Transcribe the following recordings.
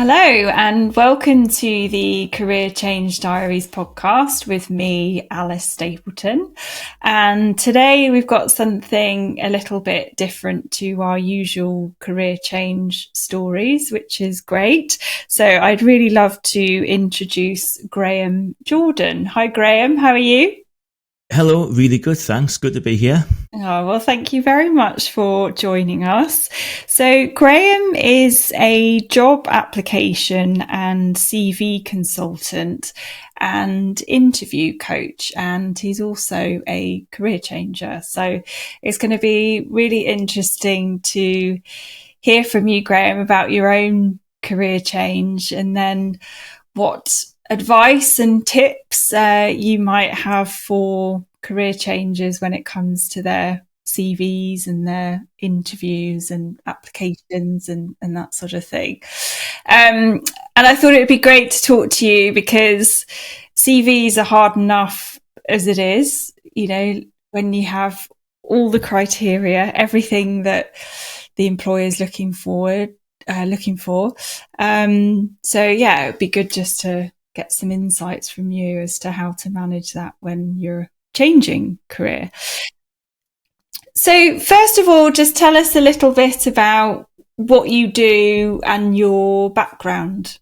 Hello, and welcome to the Career Change Diaries podcast with me, Alice Stapleton. And today we've got something a little bit different to our usual career change stories, which is great. So I'd really love to introduce Graeme Jordan. Hi, Graeme. How are you? Hello, really good, thanks. Good to be here. Oh, well, thank you very much for joining us. So, Graeme is a job application and CV consultant and interview coach, and he's also a career changer. So, it's going to be really interesting to hear from you, Graeme, about your own career change and then what advice and tips you might have for career changes when it comes to their CVs and their interviews and applications and that sort of thing. And I thought it would be great to talk to you because CVs are hard enough as it is, you know, when you have all the criteria, everything that the employer is looking for. So yeah, it'd be good just to get some insights from you as to how to manage that when you're changing career. So first of all, just tell us a little bit about what you do and your background.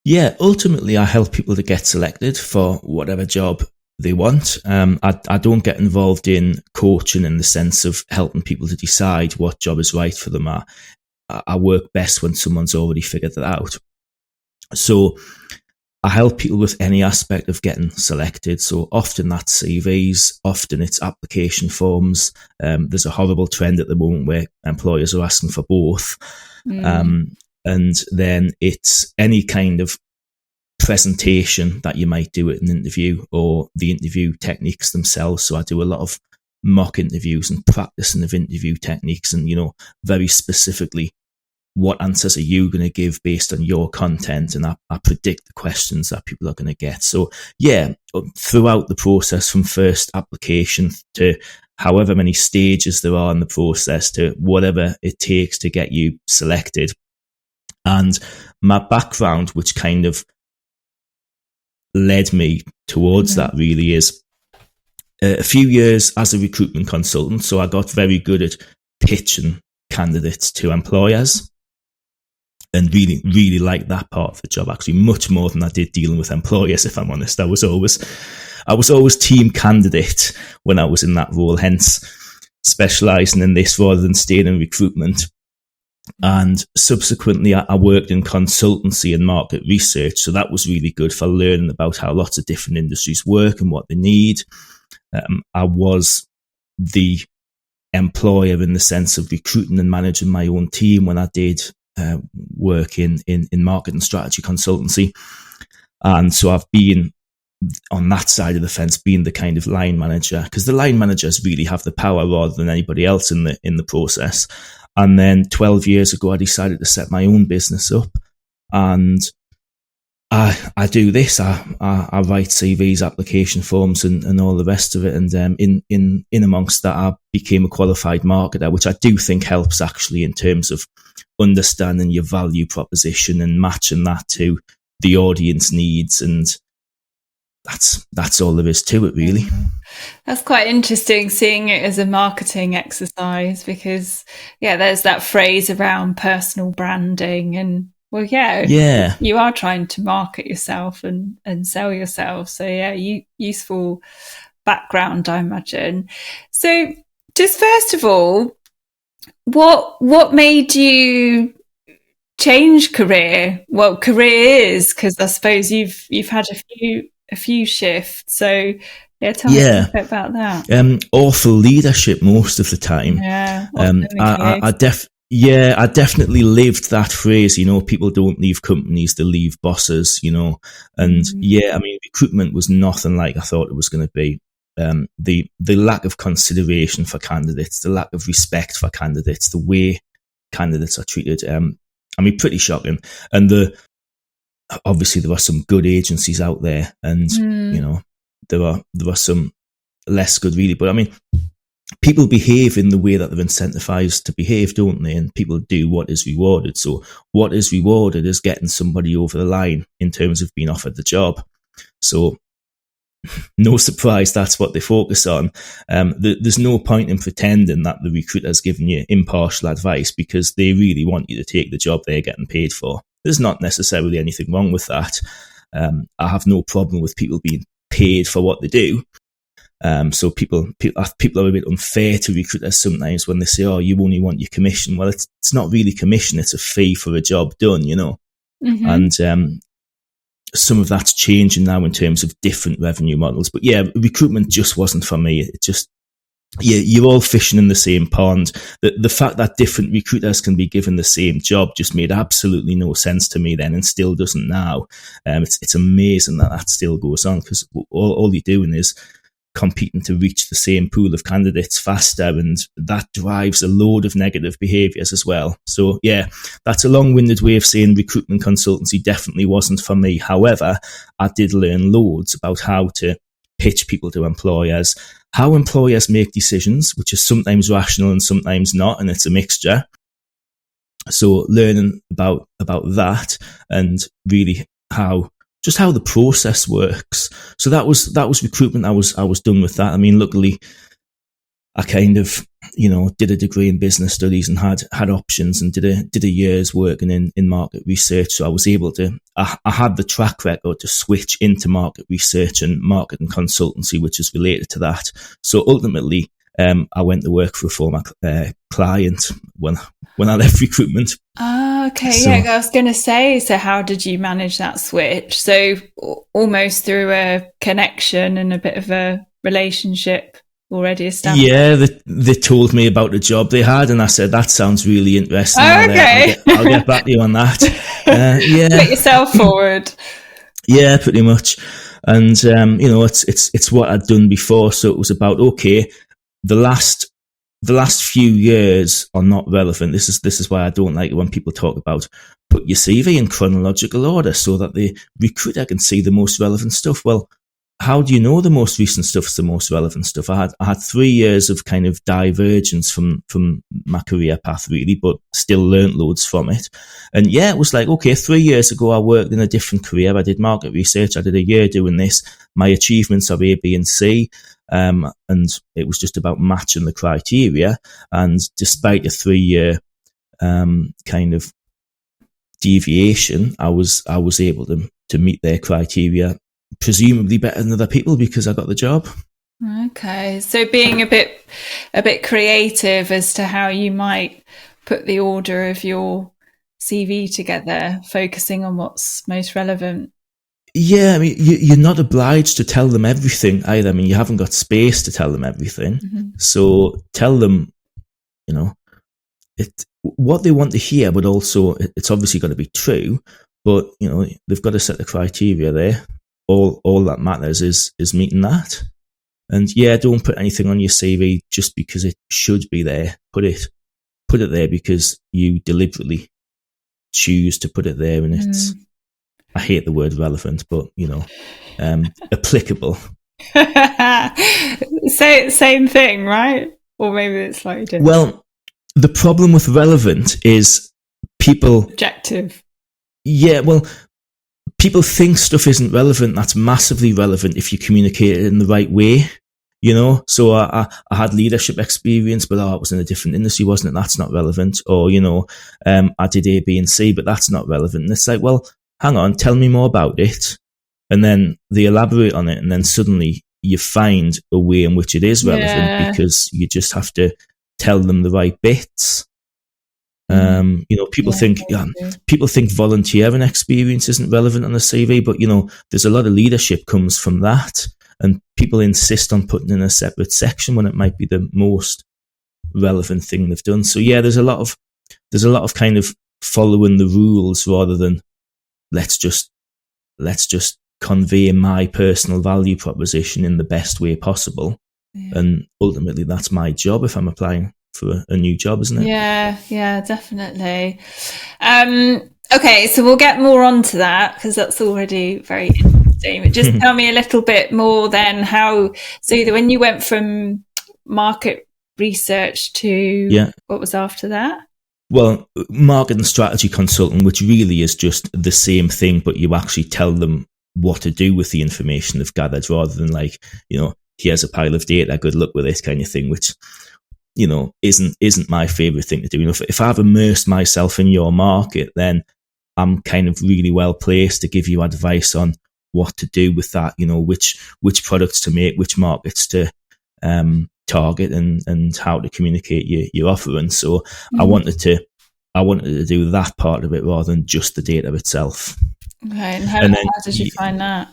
Yeah, ultimately, I help people to get selected for whatever job they want. I don't get involved in coaching in the sense of helping people to decide what job is right for them. I work best when someone's already figured it out. So I help people with any aspect of getting selected. So often that's CVs, often it's application forms. There's a horrible trend at the moment where employers are asking for both. And then it's any kind of presentation that you might do at an interview or the interview techniques themselves. So I do a lot of mock interviews and practicing of interview techniques and, very specifically, what answers are you going to give based on your content? And I predict the questions that people are going to get. So yeah, throughout the process from first application to however many stages there are in the process to whatever it takes to get you selected. And my background, which kind of led me towards that really is a few years as a recruitment consultant. So I got very good at pitching candidates to employers. And really, really liked that part of the job, actually, much more than I did dealing with employers, if I'm honest. I was always team candidate when I was in that role, hence specialising in this rather than staying in recruitment. And subsequently, I worked in consultancy and market research. So that was really good for learning about how lots of different industries work and what they need. I was the employer in the sense of recruiting and managing my own team when I did work in market and strategy consultancy. And so I've been on that side of the fence, being the kind of line manager, because the line managers really have the power rather than anybody else in the process. And then 12 years ago, I decided to set my own business up, and I do this. I write CVs, application forms, and all the rest of it. And in amongst that, I became a qualified marketer, which I do think helps actually in terms of understanding your value proposition and matching that to the audience needs. And that's all there is to it, really. That's quite interesting, seeing it as a marketing exercise, because there's that phrase around personal branding and you are trying to market yourself and sell yourself. So useful background, I imagine. So just first of all, what made you change career? Well, careers, because I suppose you've had a few shifts. So tell me a bit about that. Awful leadership most of the time. I definitely lived that phrase, people don't leave companies, they leave bosses, and recruitment was nothing like I thought it was going to be. The lack of consideration for candidates, the lack of respect for candidates, the way candidates are treated, pretty shocking. And obviously there are some good agencies out there, and there are some less good really, but people behave in the way that they're incentivized to behave, don't they? And people do what is rewarded. So what is rewarded is getting somebody over the line in terms of being offered the job. So no surprise, that's what they focus on. There's no point in pretending that the recruiter's giving you impartial advice, because they really want you to take the job they're getting paid for. There's not necessarily anything wrong with that. I have no problem with people being paid for what they do. So people are a bit unfair to recruiters sometimes when they say, "Oh, you only want your commission." Well, it's not really commission; it's a fee for a job done, you know. Mm-hmm. And some of that's changing now in terms of different revenue models. But yeah, recruitment just wasn't for me. It just, you're all fishing in the same pond. The fact that different recruiters can be given the same job just made absolutely no sense to me then, and still doesn't now. It's amazing that still goes on, because all you're doing is competing to reach the same pool of candidates faster, and that drives a load of negative behaviours as well. So yeah, that's a long-winded way of saying recruitment consultancy definitely wasn't for me. However, I did learn loads about how to pitch people to employers, how employers make decisions, which is sometimes rational and sometimes not, and it's a mixture. So learning about that, and really how the process works. So that was recruitment. I was done with that. I mean, luckily, I kind of, did a degree in business studies and had options, and did a year's working in market research. So I was able to, I had the track record to switch into market research and marketing consultancy, which is related to that. So ultimately, I went to work for a former client when I left recruitment. Okay, so, yeah, I was going to say, so how did you manage that switch? So almost through a connection and a bit of a relationship already established? Yeah, they told me about the job they had, and I said, that sounds really interesting. Oh, okay. I'll get back to you on that. Yeah. Put yourself forward. Yeah, pretty much. And, it's what I'd done before. So it was about, okay, the last few years are not relevant. This is why I don't like it when people talk about put your CV in chronological order so that the recruiter can see the most relevant stuff. Well, how do you know the most recent stuff is the most relevant stuff? I had 3 years of kind of divergence from my career path, really, but still learnt loads from it. And yeah, it was like, okay, 3 years ago I worked in a different career. I did market research. I did a year doing this. My achievements are A, B, and C. And it was just about matching the criteria. And despite a 3-year kind of deviation, I was able to meet their criteria, presumably better than other people, because I got the job. Okay, so being a bit creative as to how you might put the order of your CV together, focusing on what's most relevant. Yeah, I mean, you're not obliged to tell them everything either. I mean, you haven't got space to tell them everything. Mm-hmm. So tell them, what they want to hear, but also it's obviously got to be true. But, they've got to set the criteria there. All that matters is meeting that. And yeah, don't put anything on your CV just because it should be there. Put it there because you deliberately choose to put it there, and it's. I hate the word relevant, but applicable. Same thing, right? Or maybe it's slightly different. Well, the problem with relevant is people objective. Yeah, well, people think stuff isn't relevant. That's massively relevant if you communicate it in the right way. So I had leadership experience, but it was in a different industry, wasn't it? That's not relevant. Or I did A, B, and C, but that's not relevant. And it's like, well, hang on, tell me more about it. And then they elaborate on it, and then suddenly you find a way in which it is relevant, because you just have to tell them the right bits. People think volunteering experience isn't relevant on a CV, but there's a lot of leadership comes from that, and people insist on putting in a separate section when it might be the most relevant thing they've done. So yeah, there's a lot of kind of following the rules rather than let's just convey my personal value proposition in the best way possible. Yeah. And ultimately that's my job if I'm applying for a new job, isn't it? Yeah, definitely. Okay, so we'll get more onto that because that's already very interesting. But just tell me a little bit more then so when you went from market research to what was after that? Well, marketing strategy consultant, which really is just the same thing, but you actually tell them what to do with the information they've gathered, rather than like, here's a pile of data, good luck with it kind of thing, which, isn't my favorite thing to do. If I've immersed myself in your market, then I'm kind of really well placed to give you advice on what to do with that, which products to make, which markets to target, and how to communicate your offering. So I wanted to do that part of it rather than just the data itself. Okay, and how did you find that?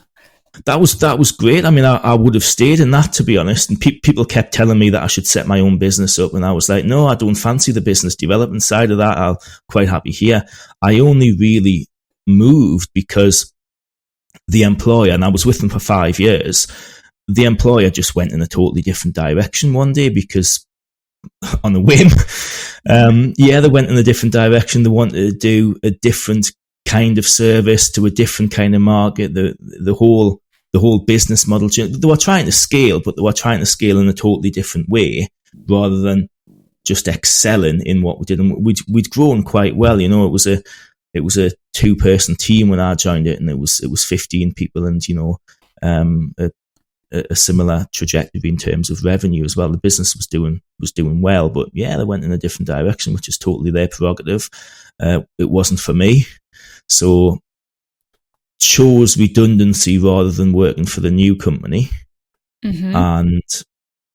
That was great. I mean, I would have stayed in that, to be honest. And people kept telling me that I should set my own business up, and I was like, no, I don't fancy the business development side of that. I'm quite happy here. I only really moved because the employer, and I was with them for 5 years, the employer just went in a totally different direction one day, because on a whim, they went in a different direction. They wanted to do a different kind of service to a different kind of market. The whole business model changed. They were trying to scale, but they were trying to scale in a totally different way, rather than just excelling in what we did. And we'd grown quite well. It was a 2-person team when I joined it, and it was 15 people, and a similar trajectory in terms of revenue as well. The business was doing well, but they went in a different direction, which is totally their prerogative. It wasn't for me, so chose redundancy rather than working for the new company, and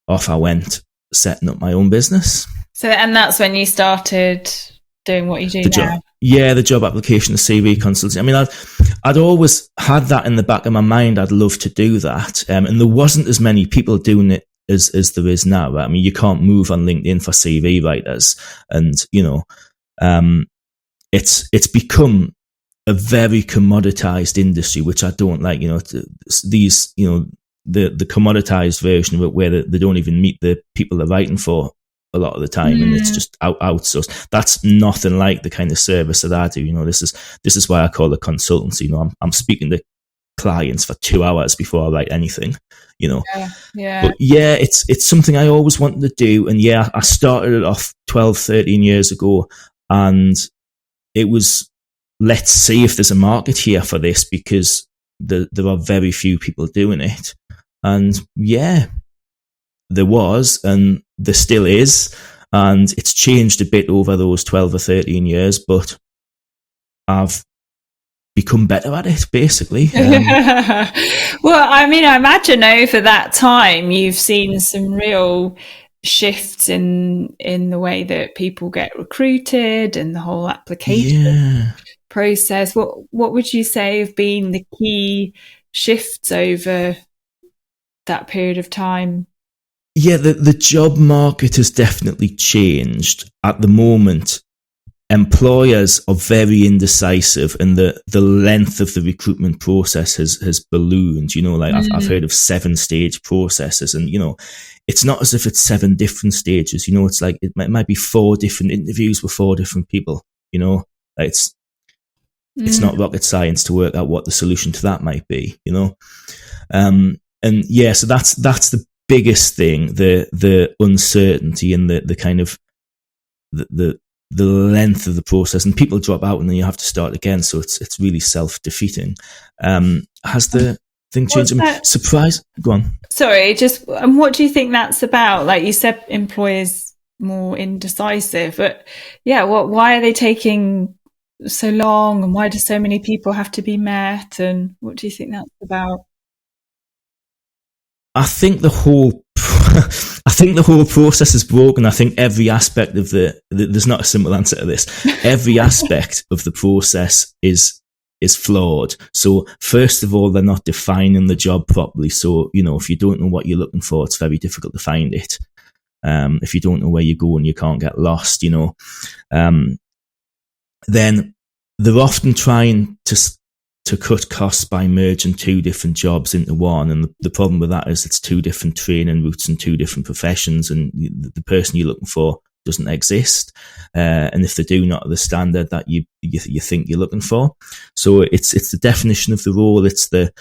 off I went, setting up my own business. So, and that's when you started doing what you do now. The job application, the CV consulting. I mean, I'd always had that in the back of my mind. I'd love to do that, and there wasn't as many people doing it as there is now. Right? I mean, you can't move on LinkedIn for CV writers, and it's become a very commoditized industry, which I don't like. These the commoditized version of it, where they don't even meet the people they're writing for a lot of the time, and it's just outsourced. That's nothing like the kind of service that I do. This is why I call it consultancy. I'm speaking to clients for 2 hours before I write anything. But it's something I always wanted to do, and I started it off 12, 13 years ago, and it was, let's see if there's a market here for this, because there are very few people doing it. And there was, and there still is, and it's changed a bit over those 12 or 13 years, but I've become better at it, basically. Well, I mean, I imagine over that time you've seen some real shifts in the way that people get recruited and the whole application process. What would you say have been the key shifts over that period of time? The job market has definitely changed. At the moment, employers are very indecisive, and the length of the recruitment process has ballooned. I've heard of 7-stage processes, and it's not as if it's 7 different stages. It's like it might be 4 different interviews with 4 different people. It's not rocket science to work out what the solution to that might be. So that's the biggest thing, the uncertainty and the kind of the length of the process, and people drop out and then you have to start again. So it's really self-defeating. Has the thing changed? Surprise. Go on. Sorry, and what do you think that's about? Like you said, employers more indecisive, but why are they taking so long, and why do so many people have to be met, and what do you think that's about? I think the whole process is broken. I think every aspect of there's not a simple answer to this. Every aspect of the process is flawed. So first of all, they're not defining the job properly. So, if you don't know what you're looking for, it's very difficult to find it. If you don't know where you're going, you can't get lost, then they're often trying to cut costs by merging 2 different jobs into one. And the problem with that is it's 2 different training routes and 2 different professions, and the person you're looking for doesn't exist. And if they do, not at the standard that you think you're looking for. So it's the definition of the role. It's the,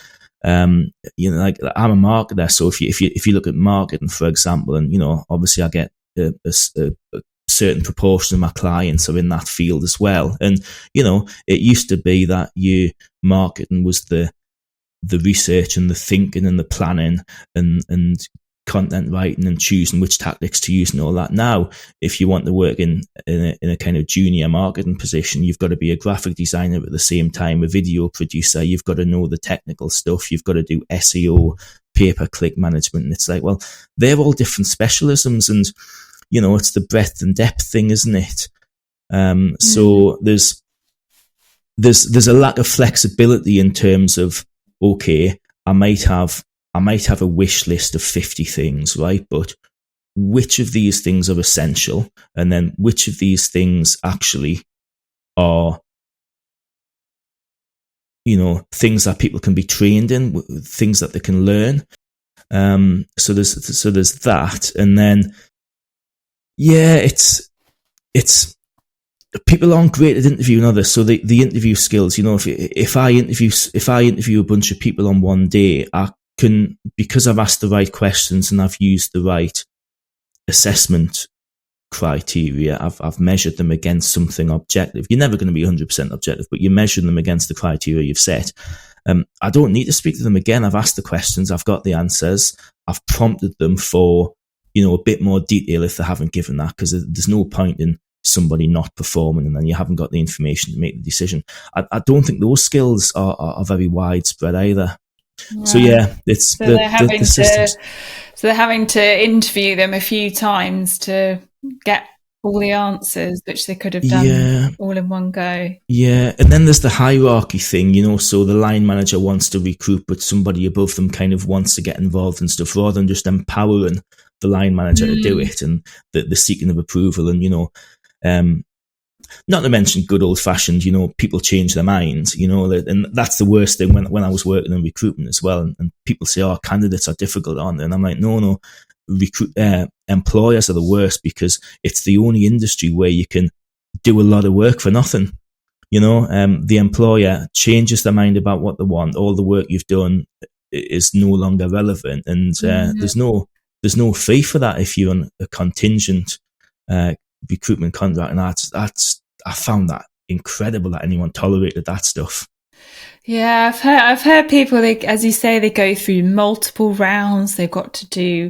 like I'm a marketer. So if you look at marketing, for example, and, obviously I get a certain proportion of my clients are in that field as well. And, it used to be that your marketing was the research and the thinking and the planning and content writing and choosing which tactics to use and all that. Now, if you want to work in a kind of junior marketing position, you've got to be a graphic designer at the same time, a video producer. You've got to know the technical stuff. You've got to do SEO, pay-per-click management. And it's like, well, they're all different specialisms, and it's the breadth and depth thing, isn't it? So there's a lack of flexibility in terms of, okay, I might have a wish list of 50 things, right? But which of these things are essential? And then which of these things actually are, things that people can be trained in, things that they can learn. So there's that. And then, it's people aren't great at interviewing others. So the interview skills, if I interview a bunch of people on one day, I can, because I've asked the right questions and I've used the right assessment criteria, I've measured them against something objective. You're never going to be 100% objective, but you're measuring them against the criteria you've set. I don't need to speak to them again. I've asked the questions, I've got the answers, I've prompted them for, a bit more detail if they haven't given that, because there's no point in somebody not performing and then you haven't got the information to make the decision. I don't think those skills are very widespread either. Right. So it's so they're having to interview them a few times to get all the answers, which they could have done all in one go. Yeah, and then there's the hierarchy thing, so the line manager wants to recruit, but somebody above them kind of wants to get involved and stuff, rather than just empowering the line manager to do it, and the seeking of approval. And, not to mention good old fashioned, people change their minds, and that's the worst thing when I was working in recruitment as well. And people say, oh, candidates are difficult, aren't they? And I'm like, no, employers are the worst, because it's the only industry where you can do a lot of work for nothing. The employer changes their mind about what they want. All the work you've done is no longer relevant. And there's no fee for that if you're on a contingent recruitment contract. And I found that incredible that anyone tolerated that stuff. Yeah, I've heard people, as you say, they go through multiple rounds. They've got to do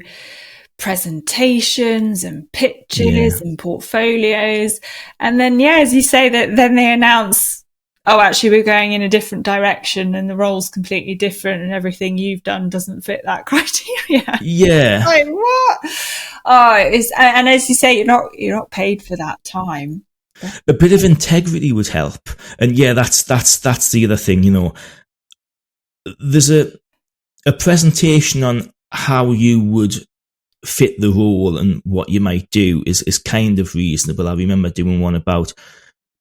presentations and pitches and portfolios, and then as you say, that then they announce, oh, actually we're going in a different direction and the role's completely different and everything you've done doesn't fit that criteria. Like, what? And as you say, you're not paid for that time. A bit of integrity would help. And that's the other thing, there's a presentation on how you would fit the role and what you might do is kind of reasonable. I remember doing one about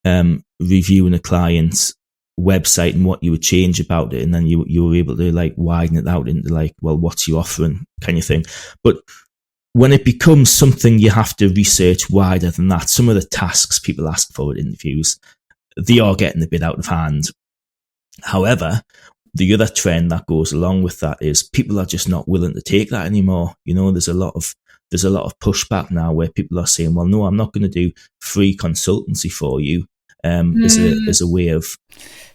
reviewing a client's website and what you would change about it, and then you were able to like widen it out into like, well, what's your offering kind of thing. But when it becomes something you have to research wider than that, some of the tasks people ask for at interviews, they are getting a bit out of hand. However, the other trend that goes along with that is people are just not willing to take that anymore. There's a lot of pushback now where people are saying, well, no, I'm not going to do free consultancy for you as a way of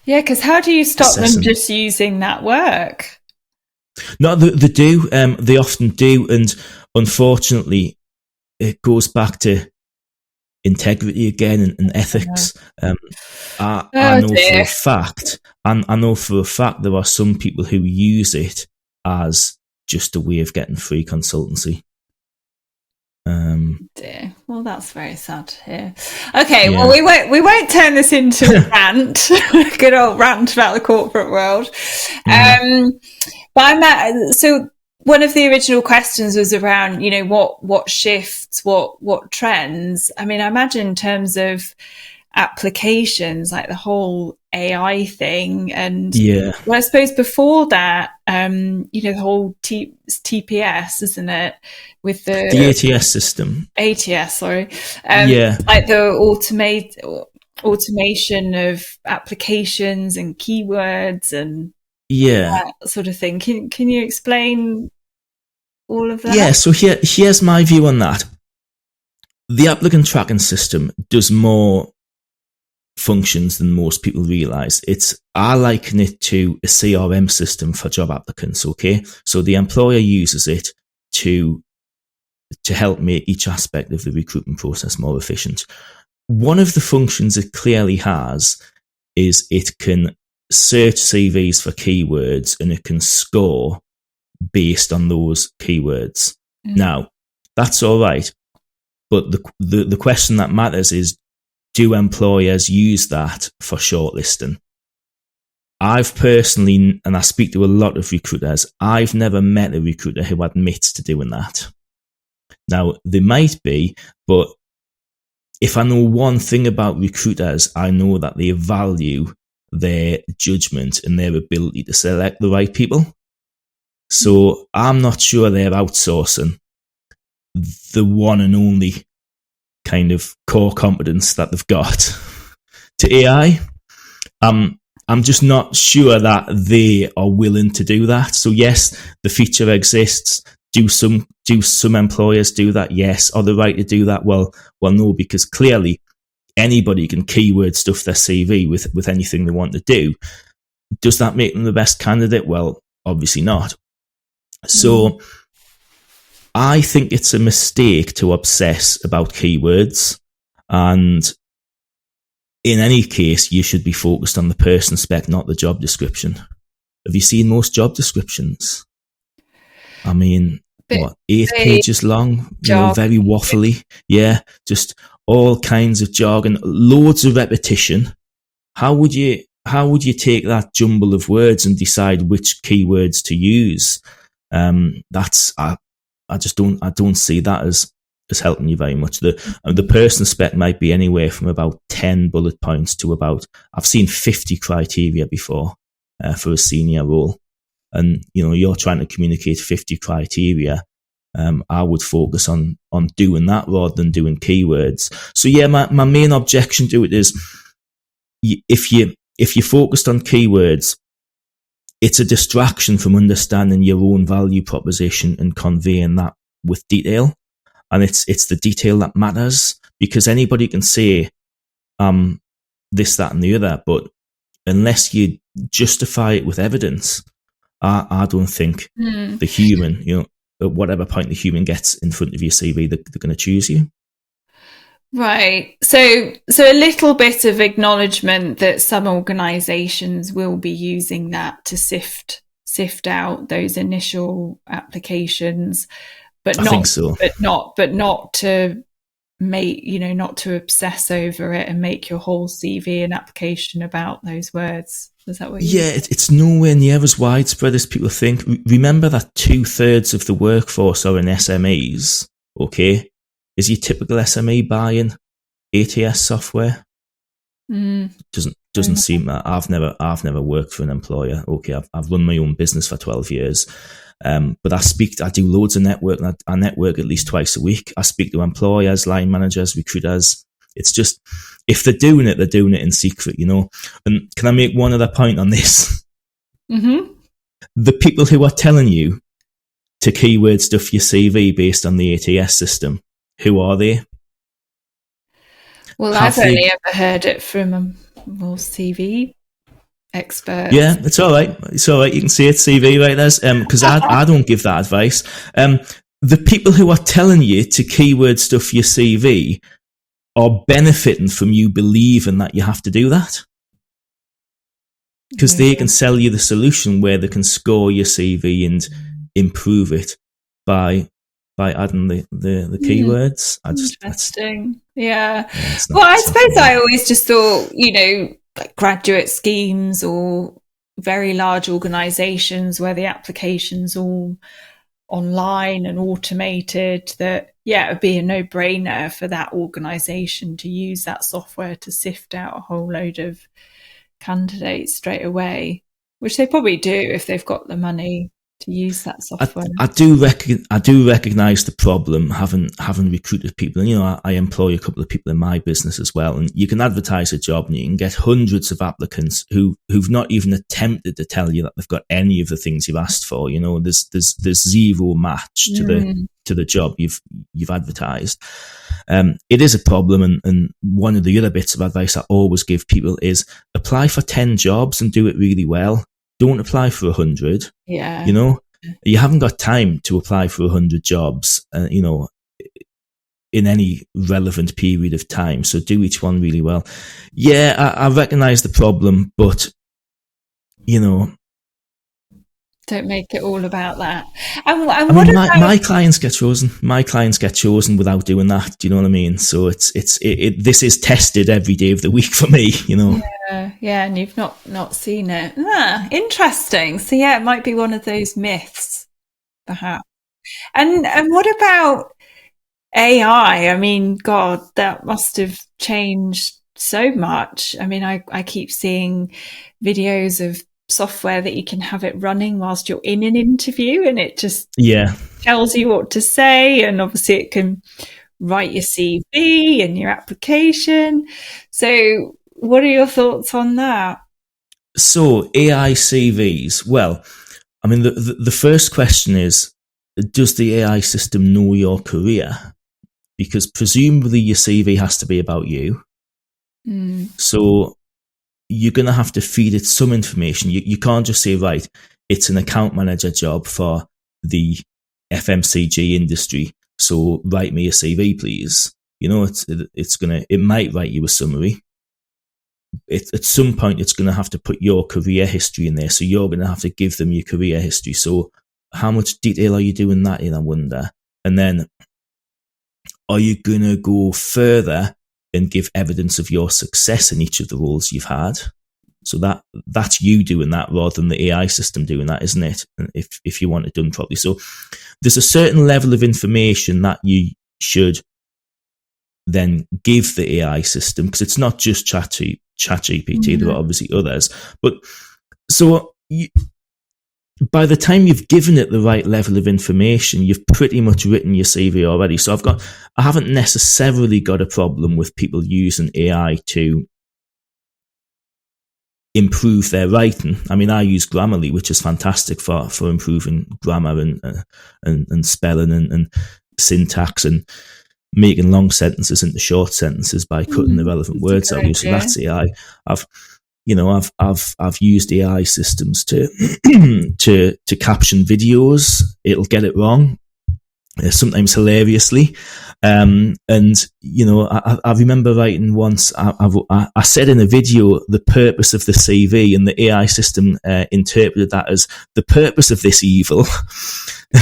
because how do you stop them just using that work? No, they do. They often do, and unfortunately, it goes back to integrity again and ethics. I know for a fact, and I know for a fact there are some people who use it as just a way of getting free consultancy. Dear. Well, that's very sad to hear. Okay, well, we won't turn this into a rant, good old rant about the corporate world. But so one of the original questions was around, what shifts, what trends. I mean, I imagine in terms of applications, like the whole AI thing, and well, I suppose before that, the whole TPS, isn't it, with the ATS system? ATS, sorry, like the automation of applications and keywords and that sort of thing. Can you explain all of that? Yeah. So here's my view on that. the applicant tracking system does more functions than most people realize. I liken it to a CRM system for job applicants. Okay, so the employer uses it to help make each aspect of the recruitment process more efficient. One of the functions it clearly has is it can search CVs for keywords and it can score based on those keywords. Now, that's all right, but the question that matters is, do employers use that for shortlisting? I've personally, and I speak to a lot of recruiters, I've never met a recruiter who admits to doing that. Now, they might be, but if I know one thing about recruiters, I know that they value their judgment and their ability to select the right people. So I'm not sure they're outsourcing the one and only kind of core competence that they've got to AI. I'm just not sure that they are willing to do that. So yes, the feature exists. Do some employers do that? Yes. Are they right to do that? Well, no, because clearly anybody can keyword stuff their CV with anything they want to do. Does that make them the best candidate? Well, obviously not. So I think it's a mistake to obsess about keywords, and in any case, you should be focused on the person spec, not the job description. Have you seen most job descriptions? I mean, 8 pages long, very waffly. Yeah, just all kinds of jargon, loads of repetition. How would you take that jumble of words and decide which keywords to use? I don't see that as helping you very much. The person spec might be anywhere from about 10 bullet points to about, I've seen 50 criteria before for a senior role. And, you're trying to communicate 50 criteria. I would focus on doing that rather than doing keywords. So yeah, my main objection to it is if you're focused on keywords, it's a distraction from understanding your own value proposition and conveying that with detail. And it's the detail that matters, because anybody can say this, that, and the other, but unless you justify it with evidence, I don't think the human, at whatever point the human gets in front of your CV, they're going to choose you. Right. So a little bit of acknowledgement that some organisations will be using that to sift out those initial applications, but I think so. but not to make, not to obsess over it and make your whole CV and application about those words. Is that what you? Yeah, it's nowhere near as widespread as people think. Remember that 2/3 of the workforce are in SMEs. Okay, is your typical SME buying ATS software? Doesn't seem that. I've never worked for an employer. Okay, I've run my own business for 12 years. But I do loads of network, and I network at least twice a week. I speak to employers, line managers, recruiters. It's just, if they're doing it in secret, And can I make one other point on this? Mm-hmm. The people who are telling you to keyword stuff your CV based on the ATS system, who are they? Well, I've only ever heard it from a CV expert. Yeah, it's all right. It's all right. You can see it, CV right there. Because I don't give that advice. The people who are telling you to keyword stuff your CV are benefiting from you believing that you have to do that. Because they can sell you the solution where they can score your CV and improve it by adding the keywords. Interesting. Yeah. Well, I suppose I always just thought, like graduate schemes or very large organisations where the application's all online and automated, that it would be a no-brainer for that organisation to use that software to sift out a whole load of candidates straight away, which they probably do if they've got the money. to use that software. I do recognize the problem, having recruited people. And, I employ a couple of people in my business as well. And you can advertise a job and you can get hundreds of applicants who've not even attempted to tell you that they've got any of the things you've asked for. There's zero match to the job you've advertised. It is a problem. And one of the other bits of advice I always give people is apply for 10 jobs and do it really well. Don't apply for 100. Yeah. You haven't got time to apply for 100 jobs, in any relevant period of time. So do each one really well. Yeah, I recognize the problem, but, don't make it all about that. My clients get chosen. My clients get chosen without doing that. Do you know what I mean? So this is tested every day of the week for me. Yeah, and you've not seen it. Interesting. So yeah, it might be one of those myths, perhaps. And what about AI? I mean, God, that must have changed so much. I mean, I keep seeing videos of software that you can have it running whilst you're in an interview, and it just tells you what to say, and obviously it can write your CV and your application. So what are your thoughts on that? So AI CVs, well, I mean, the first question is, does the AI system know your career? Because presumably your CV has to be about you. So you're going to have to feed it some information. You can't just say, right, it's an account manager job for the FMCG industry, so write me a CV, please. It might write you a summary. At some point, it's going to have to put your career history in there, so you're going to have to give them your career history. So how much detail are you doing that in, I wonder? And then are you going to go further and give evidence of your success in each of the roles you've had? So that's you doing that rather than the AI system doing that, isn't it? If you want it done properly. So there's a certain level of information that you should then give the AI system, because it's not just ChatGPT, there are obviously others. But so by the time you've given it the right level of information, you've pretty much written your CV already. So I haven't necessarily got a problem with people using AI to improve their writing. I mean, I use Grammarly, which is fantastic for improving grammar and spelling and syntax and making long sentences into short sentences by cutting the relevant words out. So that's AI. I've used AI systems to to caption videos. It'll get it wrong, sometimes hilariously. I remember writing once. I said in a video the purpose of the CV, and the AI system interpreted that as the purpose of this evil,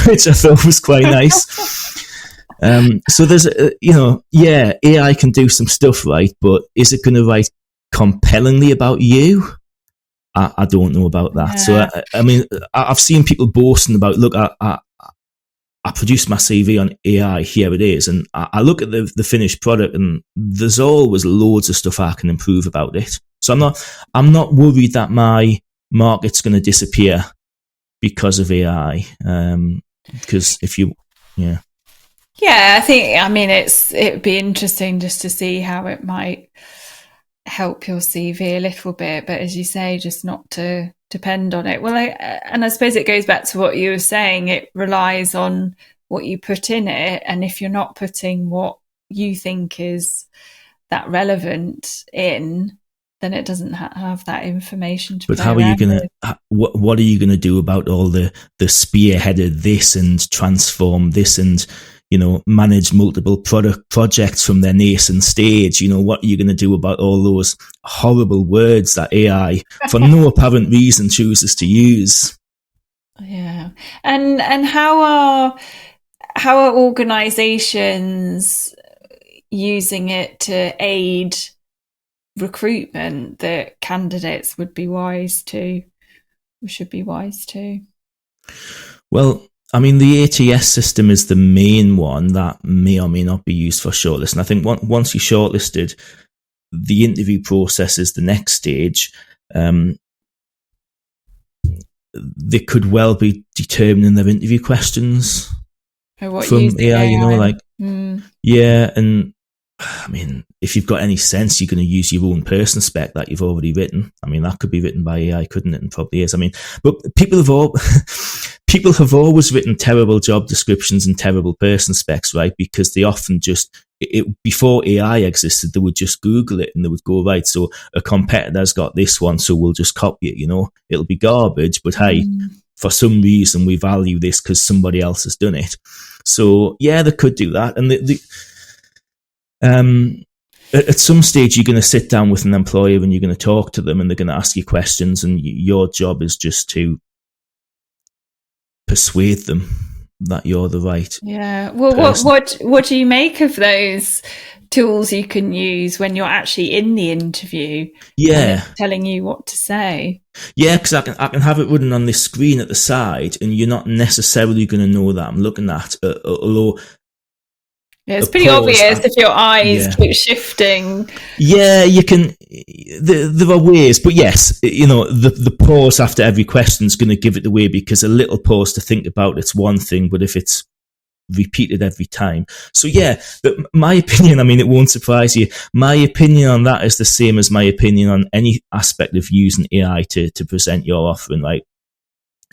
which I thought was quite nice. So there's, AI can do some stuff, right? But is it going to write compellingly about you? I don't know about that. Yeah. So I mean, I've seen people boasting about, look, I produced my CV on AI, here it is, and I look at the finished product, and there's always loads of stuff I can improve about it. So I'm not worried that my market's going to disappear because of AI. Because I think, it'd be interesting just to see how it might help your CV a little bit, but as you say, just not to depend on it. Well, I suppose it goes back to what you were saying. It relies on what you put in it, and if you're not putting what you think is that relevant in, then it doesn't have that information to. But how are you going to? What are you going to do about all the spearheaded this and transform this and manage multiple projects from their nascent stage? What are you going to do about all those horrible words that AI, for no apparent reason, chooses to use? Yeah, and how are organisations using it to aid recruitment that candidates should be wise to? Well, I mean, the ATS system is the main one that may or may not be used for shortlisting. I think once you're shortlisted, the interview process is the next stage. they could well be determining their interview questions from AI, you know, like, yeah. And I mean, if you've got any sense, you're going to use your own person spec that you've already written. I mean, that could be written by AI, couldn't it? And probably is. I mean, but people have always written terrible job descriptions and terrible person specs, right? Because they often just, before AI existed, they would just Google it and they would go, right, so a competitor's got this one, so we'll just copy it, you know? It'll be garbage, but hey, for some reason we value this because somebody else has done it. So yeah, they could do that. And at some stage, you're going to sit down with an employer and you're going to talk to them and they're going to ask you questions, and your job is just to persuade them that you're the right. Yeah. Well, what do you make of those tools you can use when you're actually in the interview? Yeah, telling you what to say. Yeah, because I can have it running on this screen at the side, and you're not necessarily going to know that I'm looking at. Although, yeah, it's pretty obvious if your eyes keep shifting. Yeah, you can. There are ways, but yes, you know, the pause after every question is going to give it away, because a little pause to think about it's one thing, but if it's repeated every time. So yeah, my opinion, I mean, it won't surprise you. My opinion on that is the same as my opinion on any aspect of using AI to present your offering. Like,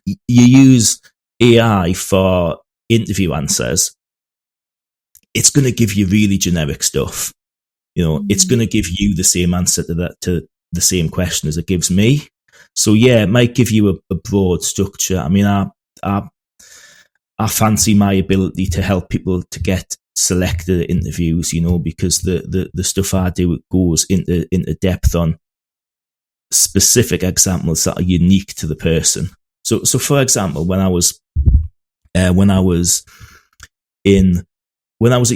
you use AI for interview answers, it's going to give you really generic stuff. You know, it's going to give you the same answer to the same question as it gives me. So yeah, it might give you a broad structure. I mean, I fancy my ability to help people to get selected at interviews, you know, because the stuff I do goes into depth on specific examples that are unique to the person. So for example, when I was at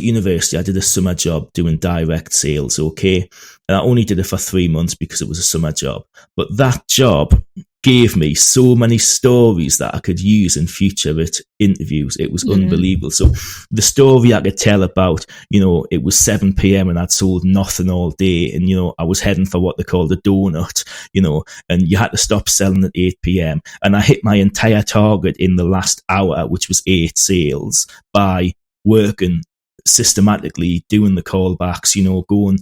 university, I did a summer job doing direct sales, okay? And I only did it for 3 months because it was a summer job. But that job gave me so many stories that I could use in future at interviews. It was unbelievable. So the story I could tell about, you know, it was 7 p.m. and I'd sold nothing all day. And, you know, I was heading for what they called a donut, you know, and you had to stop selling at 8 p.m. And I hit my entire target in the last hour, which was 8 sales, by working systematically, doing the callbacks, you know, going,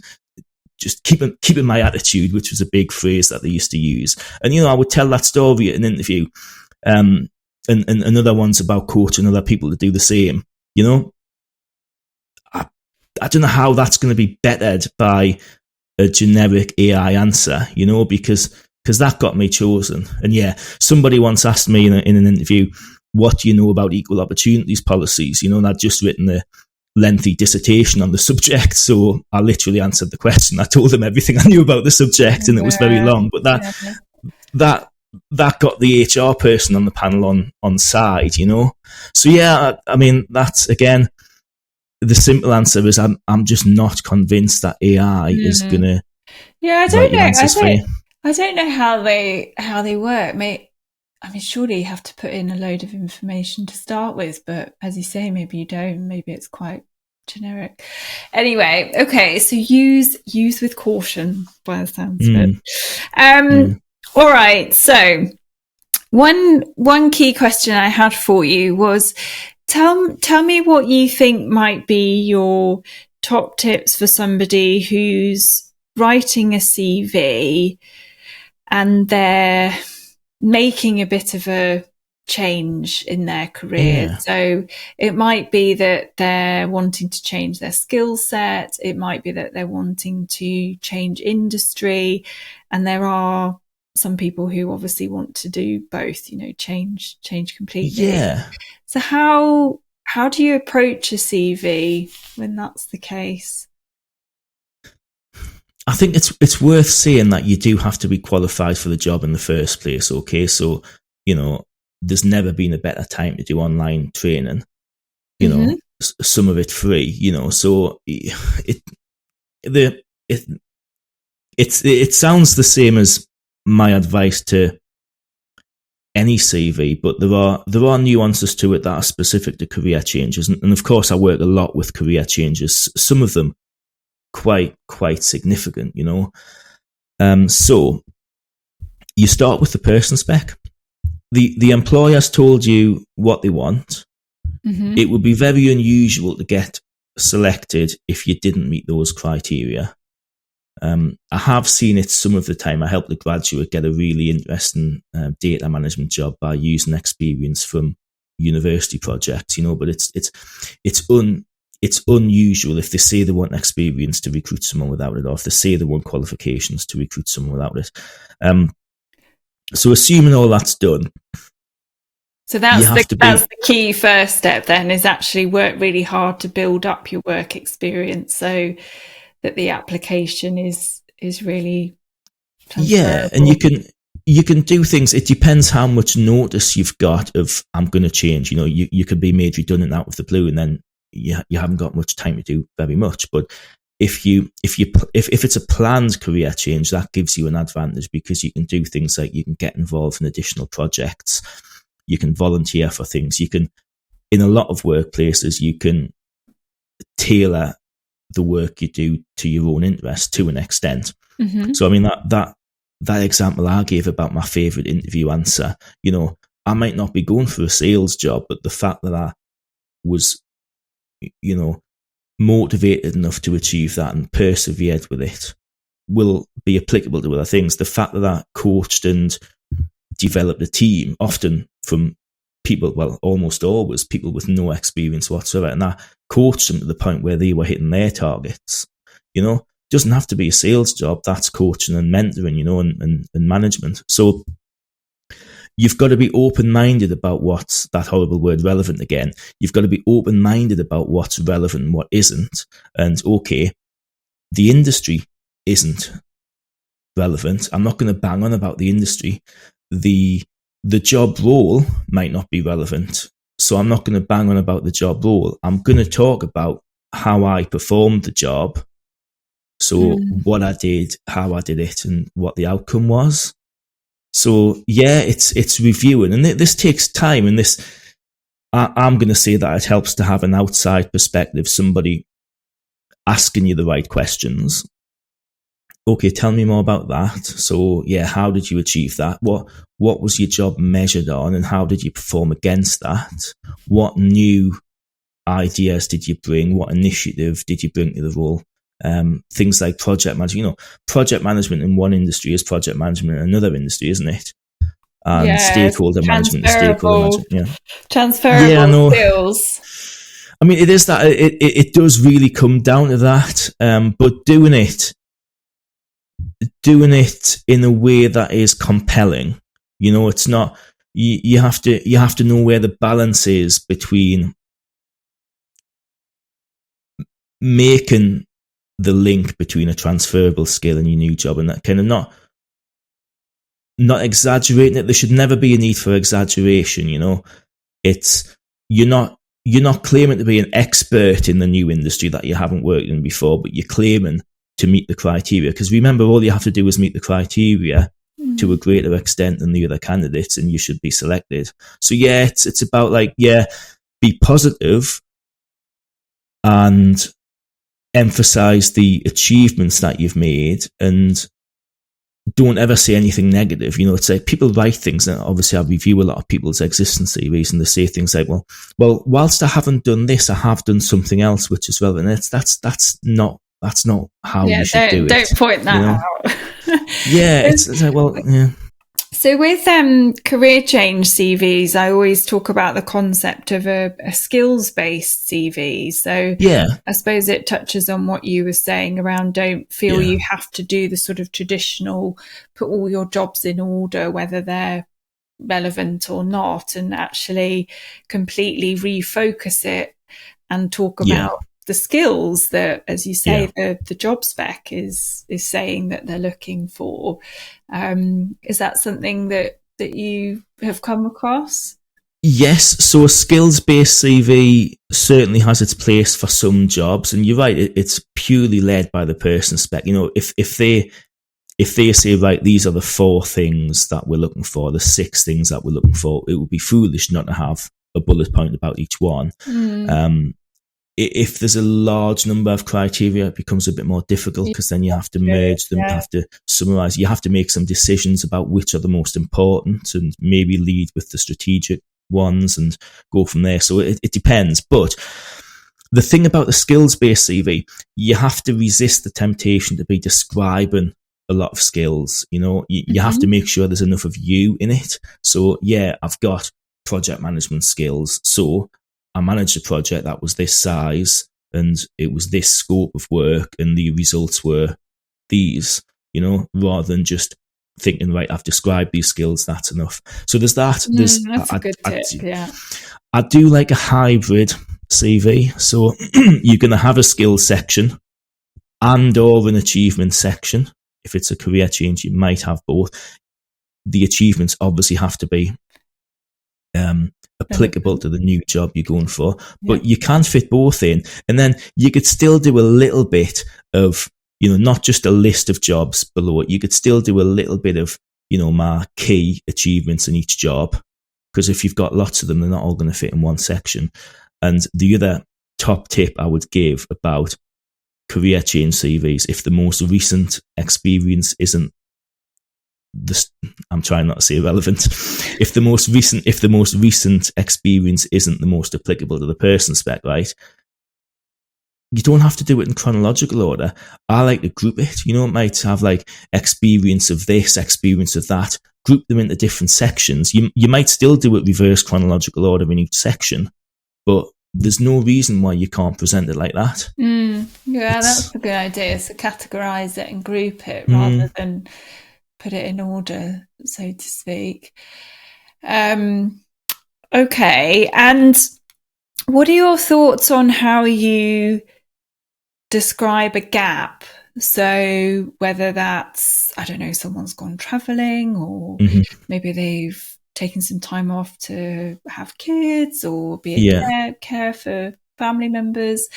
just keeping my attitude, which was a big phrase that they used to use. And, you know, I would tell that story at an interview, and other ones about coaching other people to do the same. You know, I don't know how that's going to be bettered by a generic AI answer, you know, because that got me chosen. And yeah, somebody once asked me in an interview, what do you know about equal opportunities policies? You know, and I'd just written a lengthy dissertation on the subject, so I literally answered the question. I told them everything I knew about the subject, and it was very long, but that got the HR person on the panel on side, you know. So yeah, I mean, that's, again, the simple answer is I'm just not convinced that AI is gonna. Yeah, I don't know. I don't know how they work. I mean, surely you have to put in a load of information to start with, but as you say, maybe you don't. Maybe it's quite generic. Anyway, okay, so use with caution by the sounds of it. All right, so one key question I had for you was, tell me what you think might be your top tips for somebody who's writing a CV and they're making a bit of a change in their career. Yeah. So it might be that they're wanting to change their skill set. It might be that they're wanting to change industry. And there are some people who obviously want to do both, you know, change completely. Yeah. So how do you approach a CV when that's the case? I think it's worth saying that you do have to be qualified for the job in the first place, okay? So, you know, there's never been a better time to do online training, you know, some of it free, you know. So it sounds the same as my advice to any CV, but there are nuances to it that are specific to career changes. And of course, I work a lot with career changes, some of them quite significant, you know. So you start with the person spec. the employer's told you what they want. Mm-hmm. It would be very unusual to get selected if you didn't meet those criteria. I have seen it some of the time. I helped a graduate get a really interesting data management job by using experience from university projects, but it's unusual if they say they want experience to recruit someone without it, or if they say they want qualifications to recruit someone without it. So assuming all that's done, so that's the key first step then, is actually work really hard to build up your work experience so that the application is really transferable. Yeah, and you can do things. It depends how much notice you've got of, I'm going to change. You could be made redundant out of the blue, and then you haven't got much time to do very much. But if it's a planned career change, that gives you an advantage, because you can do things like you can get involved in additional projects, you can volunteer for things, you can, in a lot of workplaces, you can tailor the work you do to your own interest to an extent. Mm-hmm. So I mean, that example I gave about my favourite interview answer, I might not be going for a sales job, but the fact that I was, motivated enough to achieve that and persevered with it will be applicable to other things. The fact that I coached and developed a team, often from people, well, almost always people with no experience whatsoever, and I coached them to the point where they were hitting their targets. Doesn't have to be a sales job. That's coaching and mentoring, and management. So you've got to be open-minded about what's, that horrible word, relevant again. You've got to be open-minded about what's relevant and what isn't. And okay, the industry isn't relevant. I'm not going to bang on about the industry. The job role might not be relevant. So I'm not going to bang on about the job role. I'm going to talk about how I performed the job. So what I did, how I did it, and what the outcome was. So yeah, it's reviewing, and this takes time. And I'm going to say that it helps to have an outside perspective, somebody asking you the right questions. Okay, tell me more about that. So yeah, how did you achieve that? What was your job measured on, and how did you perform against that? What new ideas did you bring? What initiative did you bring to the role? Things like project management. Project management in one industry is project management in another industry, isn't it? And stakeholder management is stakeholder management. Yeah, transferable skills. I mean, it is that. It does really come down to that. But doing it in a way that is compelling. It's not. You have to know where the balance is between making the link between a transferable skill and your new job, and that kind of not exaggerating it. There should never be a need for exaggeration. It's you're not claiming to be an expert in the new industry that you haven't worked in before, but you're claiming to meet the criteria. Because remember, all you have to do is meet the criteria to a greater extent than the other candidates, and you should be selected. So yeah, it's about be positive and emphasize the achievements that you've made, and don't ever say anything negative. It's like people write things, and obviously I review a lot of people's existence CVs, and they say things like, well, whilst I haven't done this, I have done something else which is relevant. That's not how you should do it. Don't point that out. Yeah, it's like, well, yeah. So with career change CVs, I always talk about the concept of a skills-based CV. So yeah, I suppose it touches on what you were saying around don't feel you have to do the sort of traditional, put all your jobs in order, whether they're relevant or not, and actually completely refocus it and talk about the skills that, as you say, the job spec is saying that they're looking for. Is that something that you have come across? Yes. So a skills-based CV certainly has its place for some jobs, and you're right. It's purely led by the person spec. If they say, right, these are the 4 things that we're looking for, the 6 things that we're looking for, it would be foolish not to have a bullet point about each one. if there's a large number of criteria, it becomes a bit more difficult because then you have to merge them, you have to summarize, you have to make some decisions about which are the most important and maybe lead with the strategic ones and go from there. So it depends. But the thing about the skills-based CV, you have to resist the temptation to be describing a lot of skills. You have to make sure there's enough of you in it. So yeah, I've got project management skills. So I managed a project that was this size and it was this scope of work and the results were these, rather than just thinking, right, I've described these skills, that's enough. So there's that. That's a good tip, yeah. I do like a hybrid CV. So you're going to have a skills section and or an achievement section. If it's a career change, you might have both. The achievements obviously have to be applicable to the new job you're going for, but you can fit both in. And then you could still do a little bit of, not just a list of jobs below it. You could still do a little bit of, my key achievements in each job. Because if you've got lots of them, they're not all going to fit in one section. And the other top tip I would give about career change CVs, if the most recent experience isn't I'm trying not to say irrelevant. If the most recent experience isn't the most applicable to the person spec, right? You don't have to do it in chronological order. I like to group it. It might have like experience of this, experience of that. Group them into different sections. You might still do it reverse chronological order in each section, but there's no reason why you can't present it like that. That's a good idea. So categorize it and group it rather than put it in order, so to speak. Okay. And what are your thoughts on how you describe a gap? So whether that's, I don't know, someone's gone traveling or maybe they've taken some time off to have kids or be a care for family members,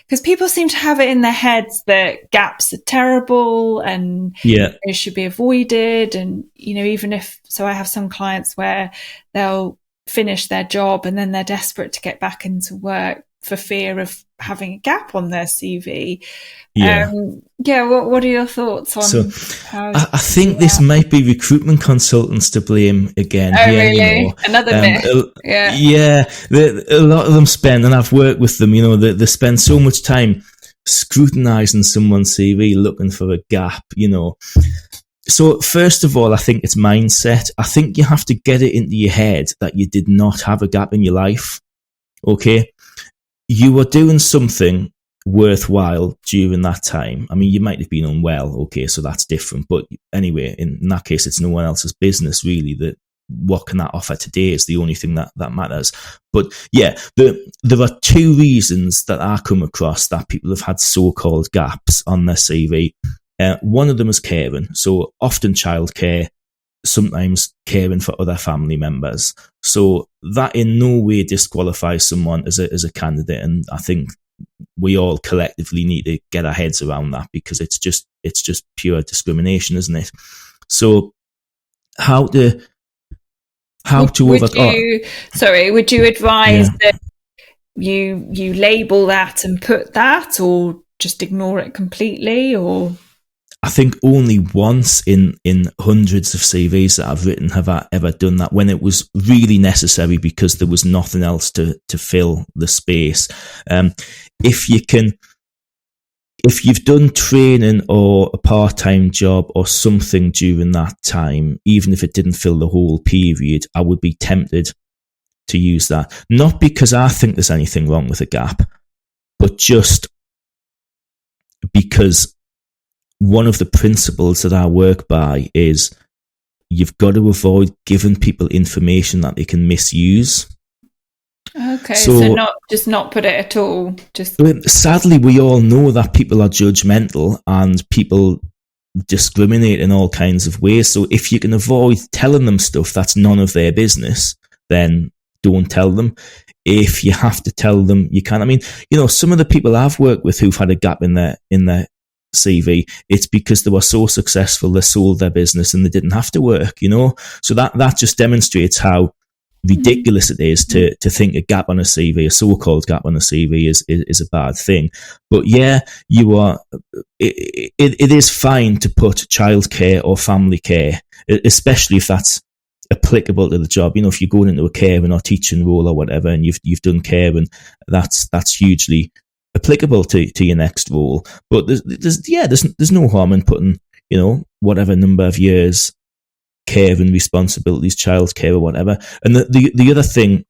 because people seem to have it in their heads that gaps are terrible and they should be avoided. And even if I have some clients where they'll finish their job and then they're desperate to get back into work for fear of having a gap on their CV. What are your thoughts on how I think this might be recruitment consultants to blame again. Oh, really? Another myth. A lot of them spend, and I've worked with them, they spend so much time scrutinizing someone's CV looking for a gap, So first of all, I think it's mindset. I think you have to get it into your head that you did not have a gap in your life. Okay? You were doing something worthwhile during that time. I mean, you might have been unwell. Okay, so that's different. But anyway, in that case, it's no one else's business, really. That what can that offer today is the only thing that matters. But yeah, there are two reasons that I come across that people have had so-called gaps on their CV. One of them is caring. So often childcare, sometimes caring for other family members. So that in no way disqualifies someone as a candidate. And I think we all collectively need to get our heads around that, because it's just pure discrimination, isn't it? So would you advise that you label that and put that, or just ignore it completely? Or I think only once in hundreds of CVs that I've written have I ever done that, when it was really necessary because there was nothing else to fill the space. If you've done training or a part-time job or something during that time, even if it didn't fill the whole period, I would be tempted to use that. Not because I think there's anything wrong with a gap, but just because one of the principles that I work by is you've got to avoid giving people information that they can misuse. Okay, so not put it at all. Sadly, we all know that people are judgmental and people discriminate in all kinds of ways. So if you can avoid telling them stuff that's none of their business, then don't tell them. If you have to tell them, you can. I mean, some of the people I've worked with who've had a gap in their CV, it's because they were so successful, they sold their business and they didn't have to work, So that just demonstrates how ridiculous it is to think a gap on a CV, a so-called gap on a CV, is a bad thing. But yeah, you are. It is fine to put childcare or family care, especially if that's applicable to the job. You know, if you're going into a caring or teaching role or whatever, and you've done care, and that's hugely applicable to your next role. But there's no harm in putting, you know, whatever number of years care and responsibilities, childcare or whatever. And the other thing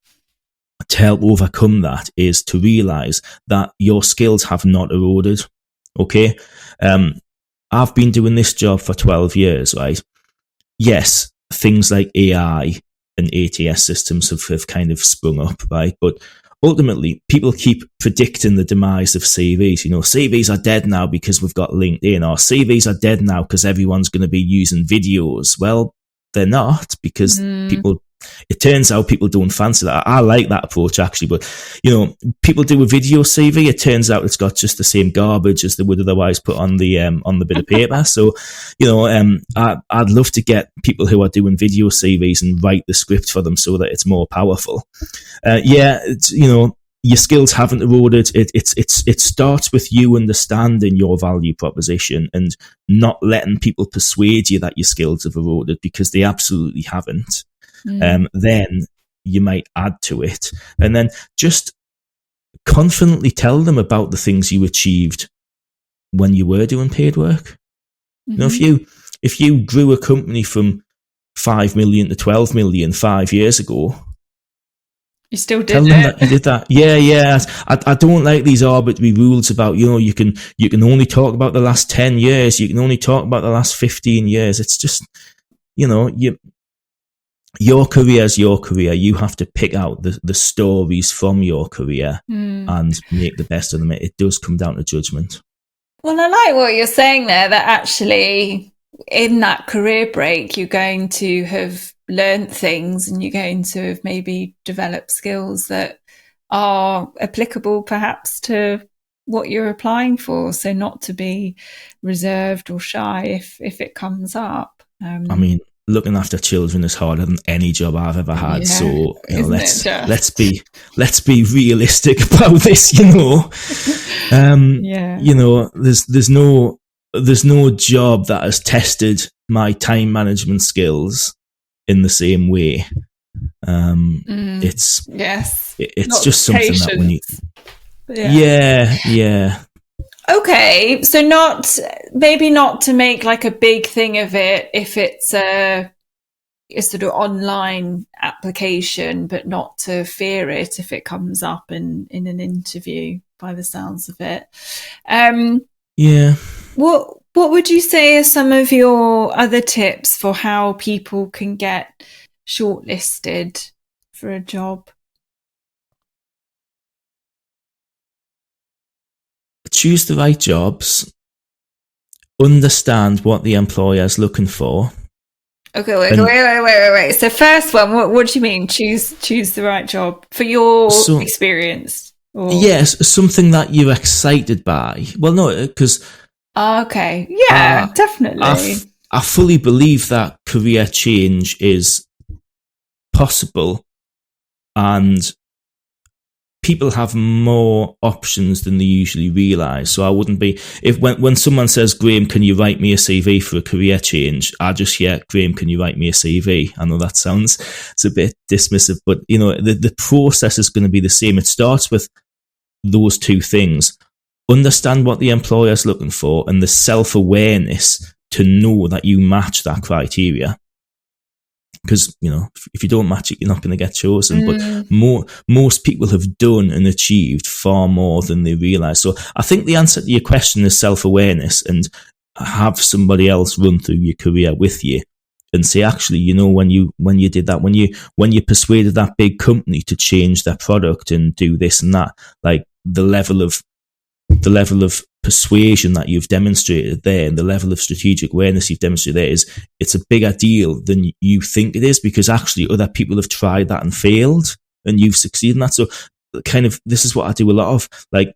to help overcome that is to realise that your skills have not eroded. Okay, I've been doing this job for 12 years, right? Yes, things like AI and ATS systems have kind of sprung up, right? But ultimately, people keep predicting the demise of CVs. You know, CVs are dead now because we've got LinkedIn, or CVs are dead now because everyone's going to be using videos. Well, they're not, because it turns out people don't fancy that. I like that approach, actually, but, you know, people do a video CV. It turns out it's got just the same garbage as they would otherwise put on the bit of paper. So, you know, I'd love to get people who are doing video CVs and write the script for them so that it's more powerful. You know, your skills haven't eroded. It starts with you understanding your value proposition and not letting people persuade you that your skills have eroded, because they absolutely haven't. Then you might add to it, and then just confidently tell them about the things you achieved when you were doing paid work. You know, if you grew a company from 5 million to 12 million 5 years ago, you still did tell them that you did that. Yeah. I don't like these arbitrary rules about, you know, you can only talk about the last 10 years. You can only talk about the last 15 years. It's just, you know, your career is your career. You have to pick out the stories from your career and make the best of them. It does come down to judgment. Well, I like what you're saying there, that actually in that career break, you're going to have learned things, and you're going to have maybe developed skills that are applicable perhaps to what you're applying for. So not to be reserved or shy if it comes up. I mean, looking after children is harder than any job I've ever had. So, you know, let's be realistic about this. You know, you know, there's no job that has tested my time management skills in the same way. It's not just something patience. That when you, yeah. Okay, so maybe not to make like a big thing of it if it's a sort of online application, but not to fear it if it comes up in an interview, by the sounds of it. What would you say are some of your other tips for how people can get shortlisted for a job? Choose the right jobs, understand what the employer is looking for. Okay, wait. So first one, what do you mean? Choose the right job for your experience? Or? Yes, something that you're excited by. Well, no, because... Okay, yeah, definitely. I fully believe that career change is possible, and people have more options than they usually realise. So I wouldn't be... When someone says, Graeme, can you write me a CV for a career change? I just hear, Graeme, can you write me a CV? I know that it's a bit dismissive, but, you know, the process is going to be the same. It starts with those two things. Understand what the employer is looking for, and the self-awareness to know that you match that criteria. Because, you know, if you don't match it, you're not going to get chosen. But most people have done and achieved far more than they realise. So I think the answer to your question is self-awareness, and have somebody else run through your career with you and say, actually, you know, when you did that, when you persuaded that big company to change their product and do this and that, like the level of persuasion that you've demonstrated there, and the level of strategic awareness you've demonstrated there, it's a bigger deal than you think it is, because actually other people have tried that and failed, and you've succeeded in that. So kind of, this is what I do a lot of, like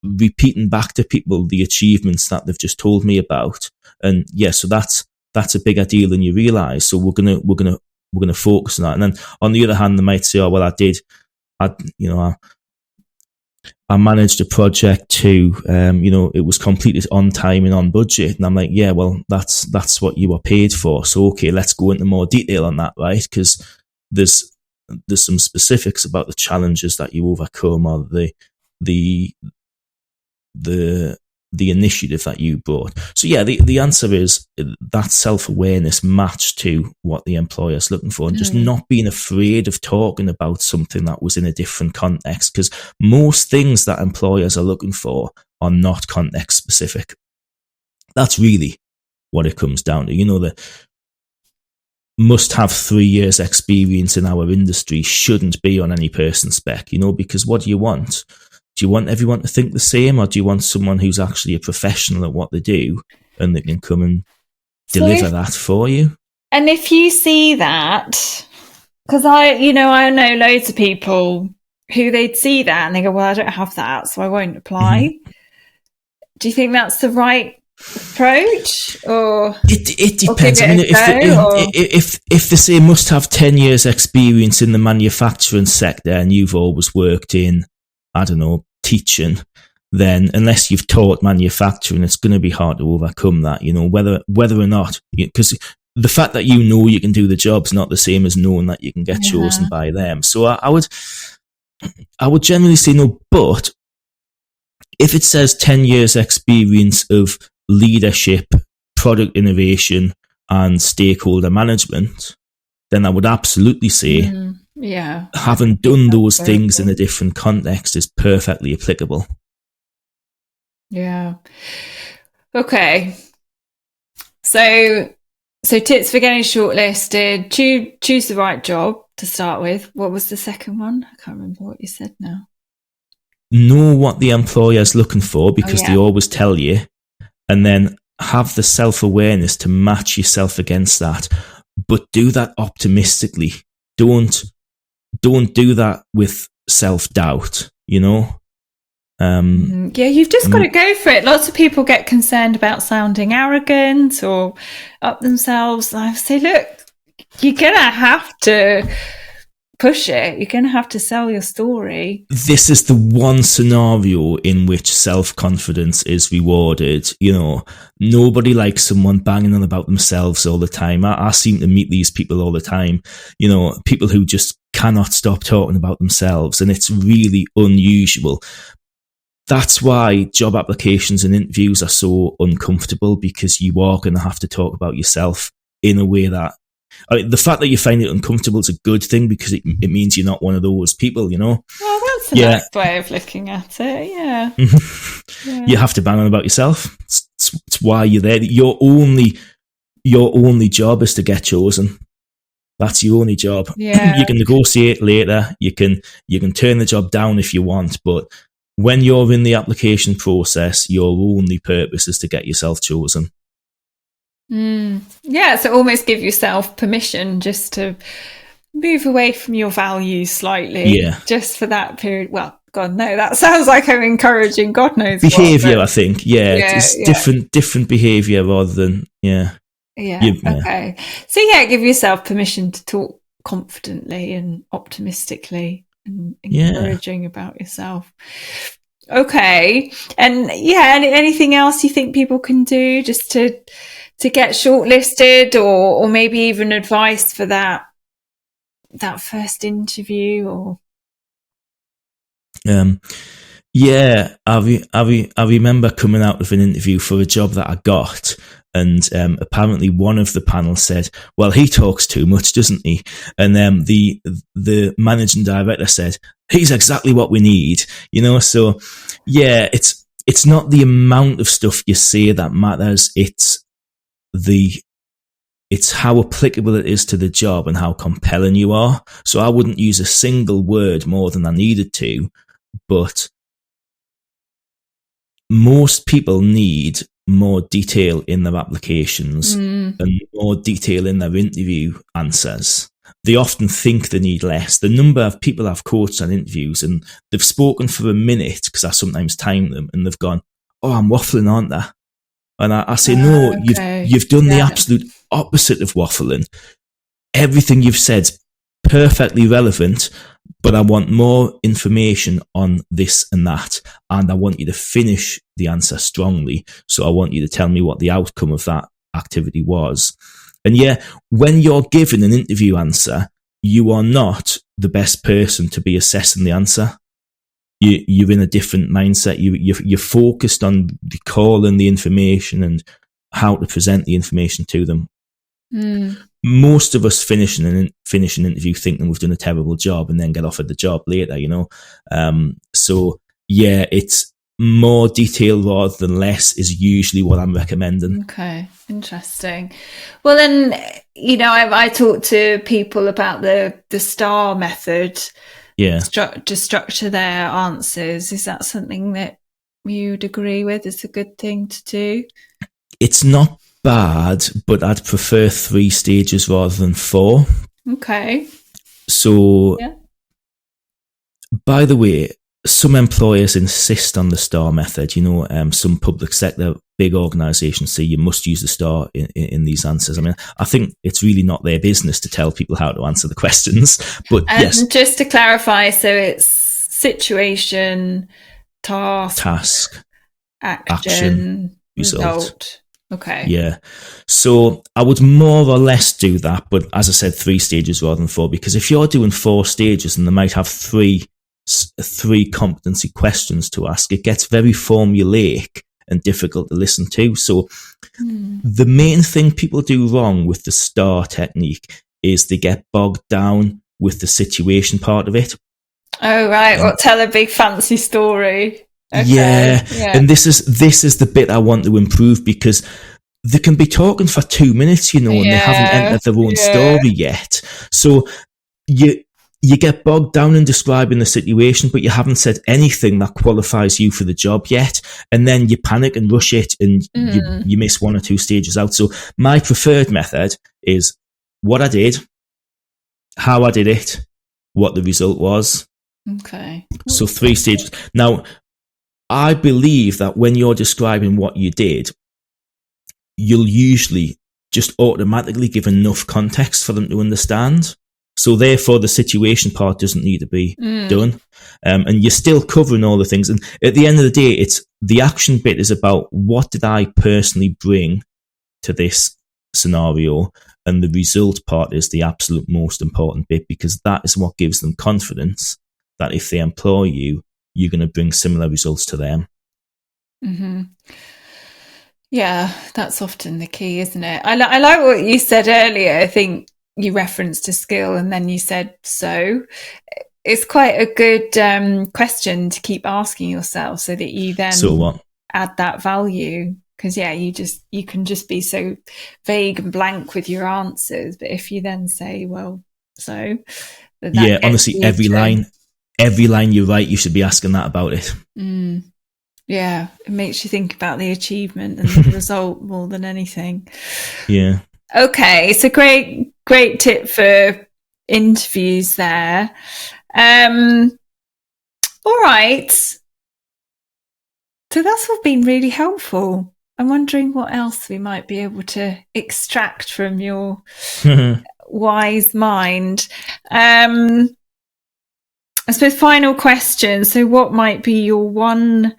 repeating back to people the achievements that they've just told me about. And so that's a bigger deal than you realise. So we're gonna we're going to focus on that. And then on the other hand, they might say, oh, well, I managed a project too, it was completed on time and on budget. And I'm like, yeah, well, that's what you were paid for. So, okay, let's go into more detail on that, right? Because there's some specifics about the challenges that you overcome, or the initiative that you brought. So yeah, the answer is that self-awareness matched to what the employer's looking for, and just not being afraid of talking about something that was in a different context, because most things that employers are looking for are not context specific. That's really what it comes down to. The must have 3 years experience in our industry shouldn't be on any person spec, because what do you want? Do you want everyone to think the same, or do you want someone who's actually a professional at what they do and that can come and deliver that for you? And if you see that, because I know loads of people who they'd see that and they go, well, I don't have that, so I won't apply. Mm-hmm. Do you think that's the right approach, or it depends? I mean, if they say must have 10 years experience in the manufacturing sector and you've always worked in, I don't know, teaching, then unless you've taught manufacturing, it's going to be hard to overcome that, whether or not, because the fact that you can do the job is not the same as knowing that you can get chosen by them. So I would generally say no, but if it says 10 years experience of leadership, product innovation, and stakeholder management, then I would absolutely say having done those things in a different context is perfectly applicable. Yeah. Okay. So tips for getting shortlisted: choose the right job to start with. What was the second one? I can't remember what you said now. Know what the employer's looking for, because they always tell you, and then have the self-awareness to match yourself against that, but do that optimistically. Don't do that with self-doubt, you've just got to go for it. Lots of people get concerned about sounding arrogant or up themselves. And I say, look, you're going to have to push it. You're going to have to sell your story. This is the one scenario in which self-confidence is rewarded. Nobody likes someone banging on about themselves all the time. I seem to meet these people all the time, people who just cannot stop talking about themselves, and it's really unusual. That's why job applications and interviews are so uncomfortable, because you are going to have to talk about yourself in a way that, the fact that you find it uncomfortable is a good thing, because it means you're not one of those people, Well, that's a nice way of looking at it, yeah. You have to bang on about yourself. It's why you're there. Your only job is to get chosen. That's your only job. Yeah. You can negotiate later. You can turn the job down if you want, but when you're in the application process, your only purpose is to get yourself chosen. Yeah, so almost give yourself permission just to move away from your values slightly, just for that period. Well, God, no, that sounds like I'm encouraging God knows behaviour. I think, it's different behaviour rather than Okay, so give yourself permission to talk confidently and optimistically and encouraging about yourself. Okay, and anything else you think people can do just to get shortlisted, or maybe even advice for that first interview? Or I remember coming out of an interview for a job that I got, and apparently one of the panel said, well, he talks too much, doesn't he? And the managing director said, he's exactly what we need, so it's not the amount of stuff you say that matters, it's how applicable it is to the job and how compelling you are. So I wouldn't use a single word more than I needed to, but most people need more detail in their applications and more detail in their interview answers. They often think they need less. The number of people I've coached on interviews, and they've spoken for a minute, because I sometimes time them, and they've gone, oh, I'm waffling, aren't I? And I say, no, you've done the absolute opposite of waffling. everything you've said's perfectly relevant, but I want more information on this and that, and I want you to finish the answer strongly. So I want you to tell me what the outcome of that activity was. And yeah, when you're given an interview answer, you are not the best person to be assessing the answer. You're in a different mindset. You're focused on recalling the information and how to present the information to them. Most of us finish an interview thinking we've done a terrible job and then get offered the job later, you know. So yeah, it's more detail rather than less is usually what I'm recommending. Okay, interesting. Well, then, you know, I talk to people about the STAR method. Yeah. To structure their answers. Is that something that you'd agree with? It's a good thing to do? It's not bad, but I'd prefer 3 stages rather than 4. Okay. So, yeah. By the way, some employers insist on the STAR method. You know, some public sector big organisations say you must use the STAR in these answers. I mean, I think it's really not their business to tell people how to answer the questions. But yes, just to clarify, so it's situation, task, action, result. Okay. Yeah. So I would more or less do that, but as I said, 3 stages rather than 4, because if you're doing 4 stages and they might have three competency questions to ask, it gets very formulaic and difficult to listen to. So the main thing people do wrong with the STAR technique is they get bogged down with the situation part of it. Oh, right. Well, tell a big fancy story. Okay. Yeah. And this is the bit I want to improve, because they can be talking for 2 minutes, you know, and they haven't entered their own story yet. So you get bogged down in describing the situation, but you haven't said anything that qualifies you for the job yet. And then you panic and rush it, and you miss 1 or 2 stages out. So my preferred method is what I did, how I did it, what the result was. Okay. So 3 stages. Now, I believe that when you're describing what you did, you'll usually just automatically give enough context for them to understand. So therefore, the situation part doesn't need to be done. And you're still covering all the things. And at the end of the day, it's the action bit is about what did I personally bring to this scenario? And the result part is the absolute most important bit, because that is what gives them confidence that if they employ you, you're going to bring similar results to them. Mm-hmm. Yeah, that's often the key, isn't it? I like what you said earlier. I think you referenced a skill and then you said so. It's quite a good question to keep asking yourself, so that you then add that value. Because you can just be so vague and blank with your answers. But if you then say, well, so honestly, every line you write, you should be asking that about it. Yeah, it makes you think about the achievement and the result more than anything. Yeah. Okay, so great tip for interviews there. All right. So that's all been really helpful. I'm wondering what else we might be able to extract from your wise mind. I suppose final question. So what might be your one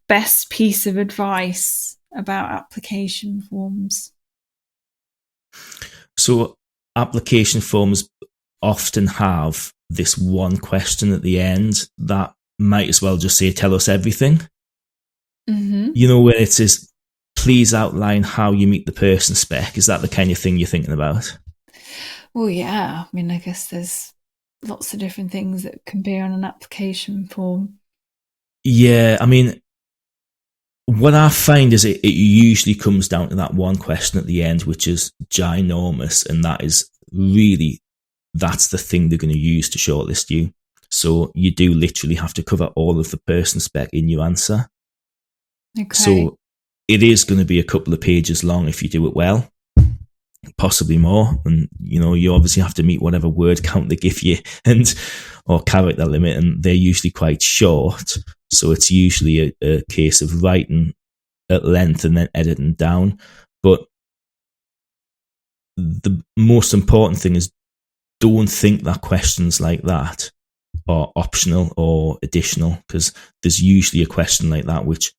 best piece of advice about application forms? So application forms often have this one question at the end that might as well just say, tell us everything. Mm-hmm. You know, where it says, please outline how you meet the person spec. Is that the kind of thing you're thinking about? Well, yeah. I mean, I guess there's lots of different things that can be on an application form. Yeah, I mean, what I find is it usually comes down to that one question at the end, which is ginormous, and that is really, that's the thing they're going to use to shortlist you. So you do literally have to cover all of the person spec in your answer. Okay. So it is going to be a couple of pages long if you do it well, possibly more. And, you know, you obviously have to meet whatever word count they give you or character limit, and they're usually quite short. So it's usually a case of writing at length and then editing down. But the most important thing is don't think that questions like that are optional or additional, because there's usually a question like that which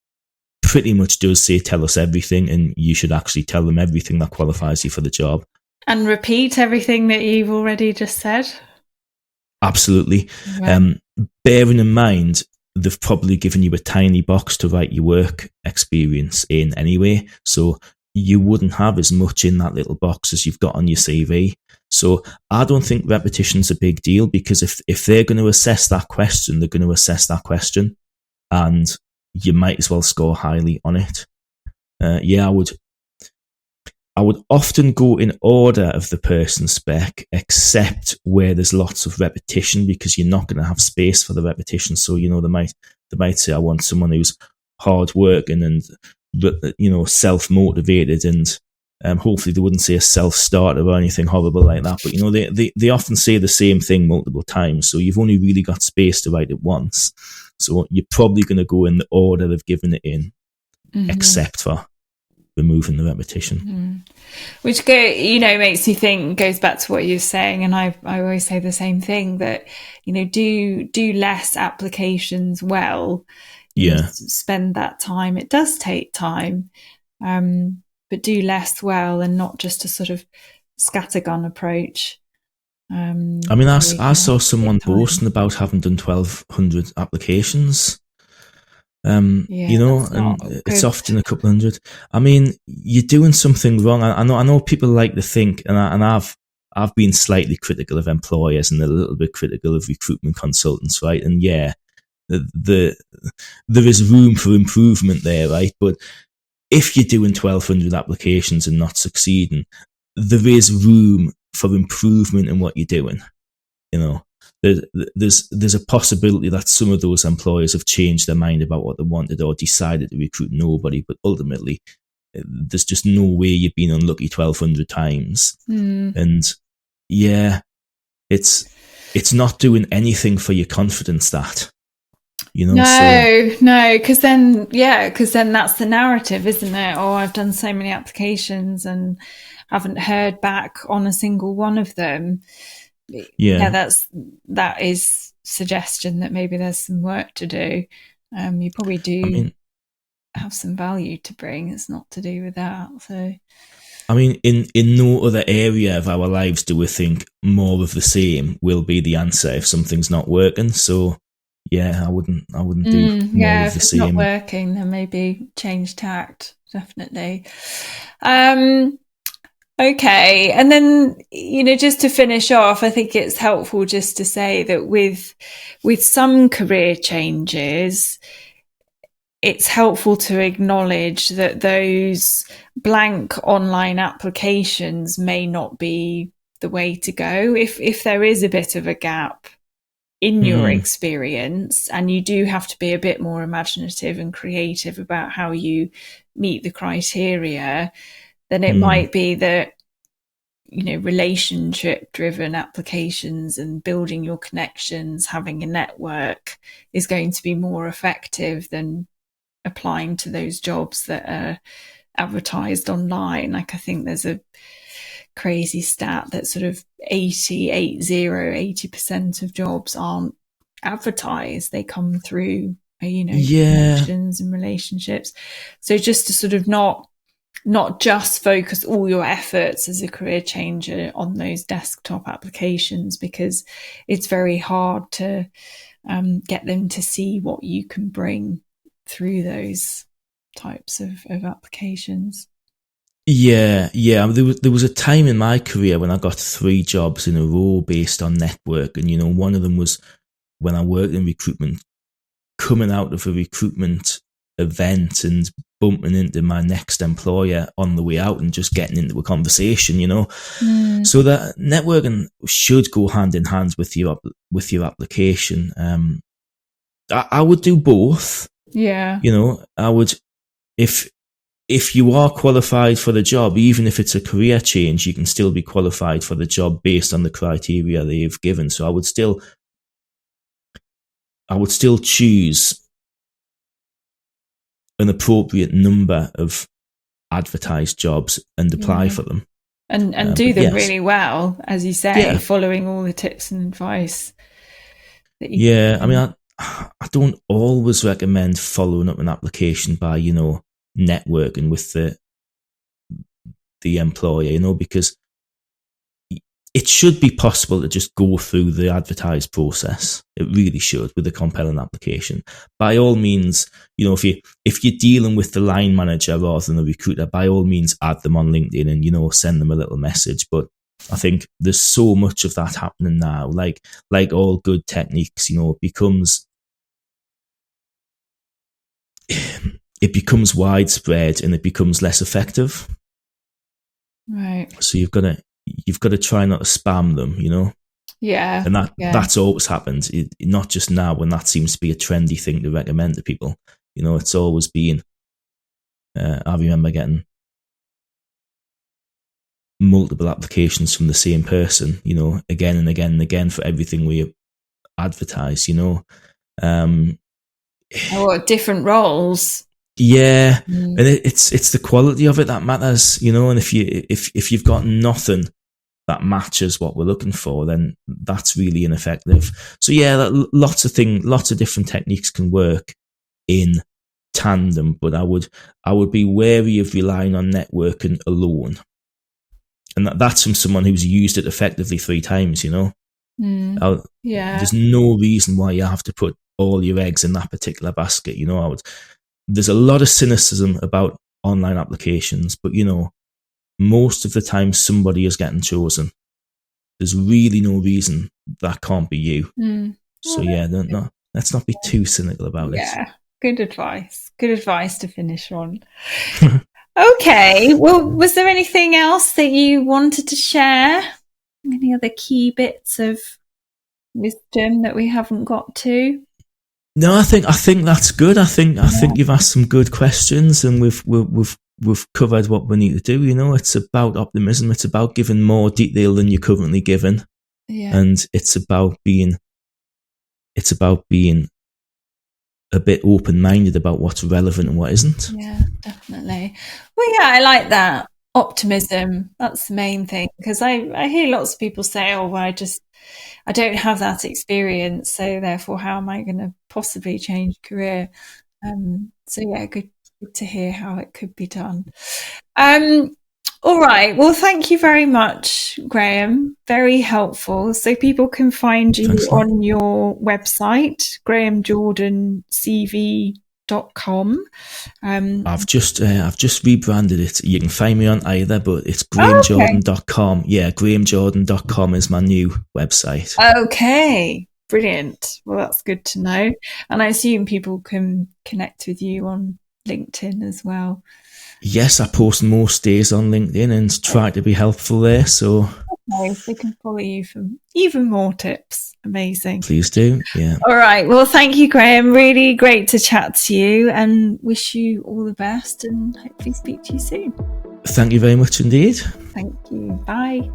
pretty much does say tell us everything, and you should actually tell them everything that qualifies you for the job. And repeat everything that you've already just said? Absolutely. Bearing in mind, they've probably given you a tiny box to write your work experience in anyway, so you wouldn't have as much in that little box as you've got on your CV. So I don't think repetition's a big deal, because if they're going to assess that question, they're going to assess that question, and you might as well score highly on it. I would often go in order of the person spec, except where there's lots of repetition, because you're not going to have space for the repetition. So, you know, they might say, I want someone who's hard working and, you know, self-motivated, and hopefully they wouldn't say a self-starter or anything horrible like that. But, you know, they often say the same thing multiple times. So you've only really got space to write it once. So you're probably going to go in the order they've given it in, except for removing the repetition. Which makes me think, goes back to what you're saying, and I always say the same thing, that, you know, do less applications well. Spend that time. It does take time, but do less well, and not just a sort of scattergun approach. I mean, I saw someone boasting about having done 1,200 applications. You know, and it's often a couple hundred. I mean, you're doing something wrong. I know people like to think, and I've been slightly critical of employers and a little bit critical of recruitment consultants, right? And yeah, there is room for improvement there, right? But if you're doing 1,200 applications and not succeeding, there is room for improvement in what you're doing. You know, there's a possibility that some of those employers have changed their mind about what they wanted, or decided to recruit nobody. But ultimately, there's just no way you've been unlucky 1,200 times. And yeah, it's not doing anything for your confidence, that, you know. No, because then that's the narrative, isn't it? Oh, I've done so many applications and haven't heard back on a single one of them. Yeah, that is suggestion that maybe there's some work to do. You probably do have some value to bring. It's not to do with that. So, I mean, in no other area of our lives do we think more of the same will be the answer if something's not working. So, yeah, I wouldn't do more of the if it's same. Not working, then maybe change tact. Definitely. Okay. And then, you know, just to finish off, I think it's helpful just to say that with some career changes, it's helpful to acknowledge that those blank online applications may not be the way to go. If there is a bit of a gap in your experience, and you do have to be a bit more imaginative and creative about how you meet the criteria, then it might be that, you know, relationship driven applications and building your connections, having a network, is going to be more effective than applying to those jobs that are advertised online. Like, I think there's a crazy stat that sort of 80% of jobs aren't advertised. They come through, you know, connections and relationships. So just to sort of not just focus all your efforts as a career changer on those desktop applications, because it's very hard to get them to see what you can bring through those types of applications. Yeah. There was a time in my career when I got 3 jobs in a row based on network, and, you know, one of them was when I worked in recruitment, coming out of a recruitment event and bumping into my next employer on the way out and just getting into a conversation, you know. So that networking should go hand in hand with your application. I would do both. Yeah. You know, I would, if you are qualified for the job, even if it's a career change, you can still be qualified for the job based on the criteria they've given. So I would still choose an appropriate number of advertised jobs and apply for them. And do them really well, as you say, following all the tips and advice that you I mean, I don't always recommend following up an application by, networking with the employer, because it should be possible to just go through the advertised process. It really should, with a compelling application. By all means, if you're dealing with the line manager rather than the recruiter, by all means add them on LinkedIn and send them a little message. But I think there's so much of that happening now. Like all good techniques, it becomes widespread and it becomes less effective. Right. So you've got to try not to spam them, Yeah. And that's always happened. Not just now when that seems to be a trendy thing to recommend to people. It's always been. I remember getting multiple applications from the same person, again and again and again for everything we advertise, different roles. Yeah, and it's the quality of it that matters, and if you've got nothing that matches what we're looking for, then that's really ineffective. So lots of different techniques can work in tandem, but I would be wary of relying on networking alone. And that's from someone who's used it effectively 3 times, There's no reason why you have to put all your eggs in that particular basket, There's a lot of cynicism about online applications, but most of the time somebody is getting chosen. There's really no reason that can't be you. So let's not be too cynical about it. Yeah, good advice. Good advice to finish on. Okay, well, was there anything else that you wanted to share? Any other key bits of wisdom that we haven't got to? No, I think that's good. I think you've asked some good questions, and we've covered what we need to do. It's about optimism. It's about giving more detail than you're currently given, and it's about being a bit open-minded about what's relevant and what isn't. Yeah, definitely. Well, I like that optimism. That's the main thing, because I hear lots of people say, "Oh, well, I don't have that experience, so therefore, how am I going to possibly change career?" Good to hear how it could be done. All right. Well, thank you very much, Graeme. Very helpful. So people can find you on your website, graemejordancv.com. I've just rebranded it. You can find me on either, but it's graemejordan.com. Yeah, graemejordan.com is my new website. Okay. Brilliant. Well, that's good to know. And I assume people can connect with you on LinkedIn as well. Yes, I post most days on LinkedIn and try to be helpful there. So they can follow you for even more tips. Amazing. Please do. Yeah. All right. Well, thank you, Graeme. Really great to chat to you, and wish you all the best, and hopefully speak to you soon. Thank you very much indeed. Thank you. Bye.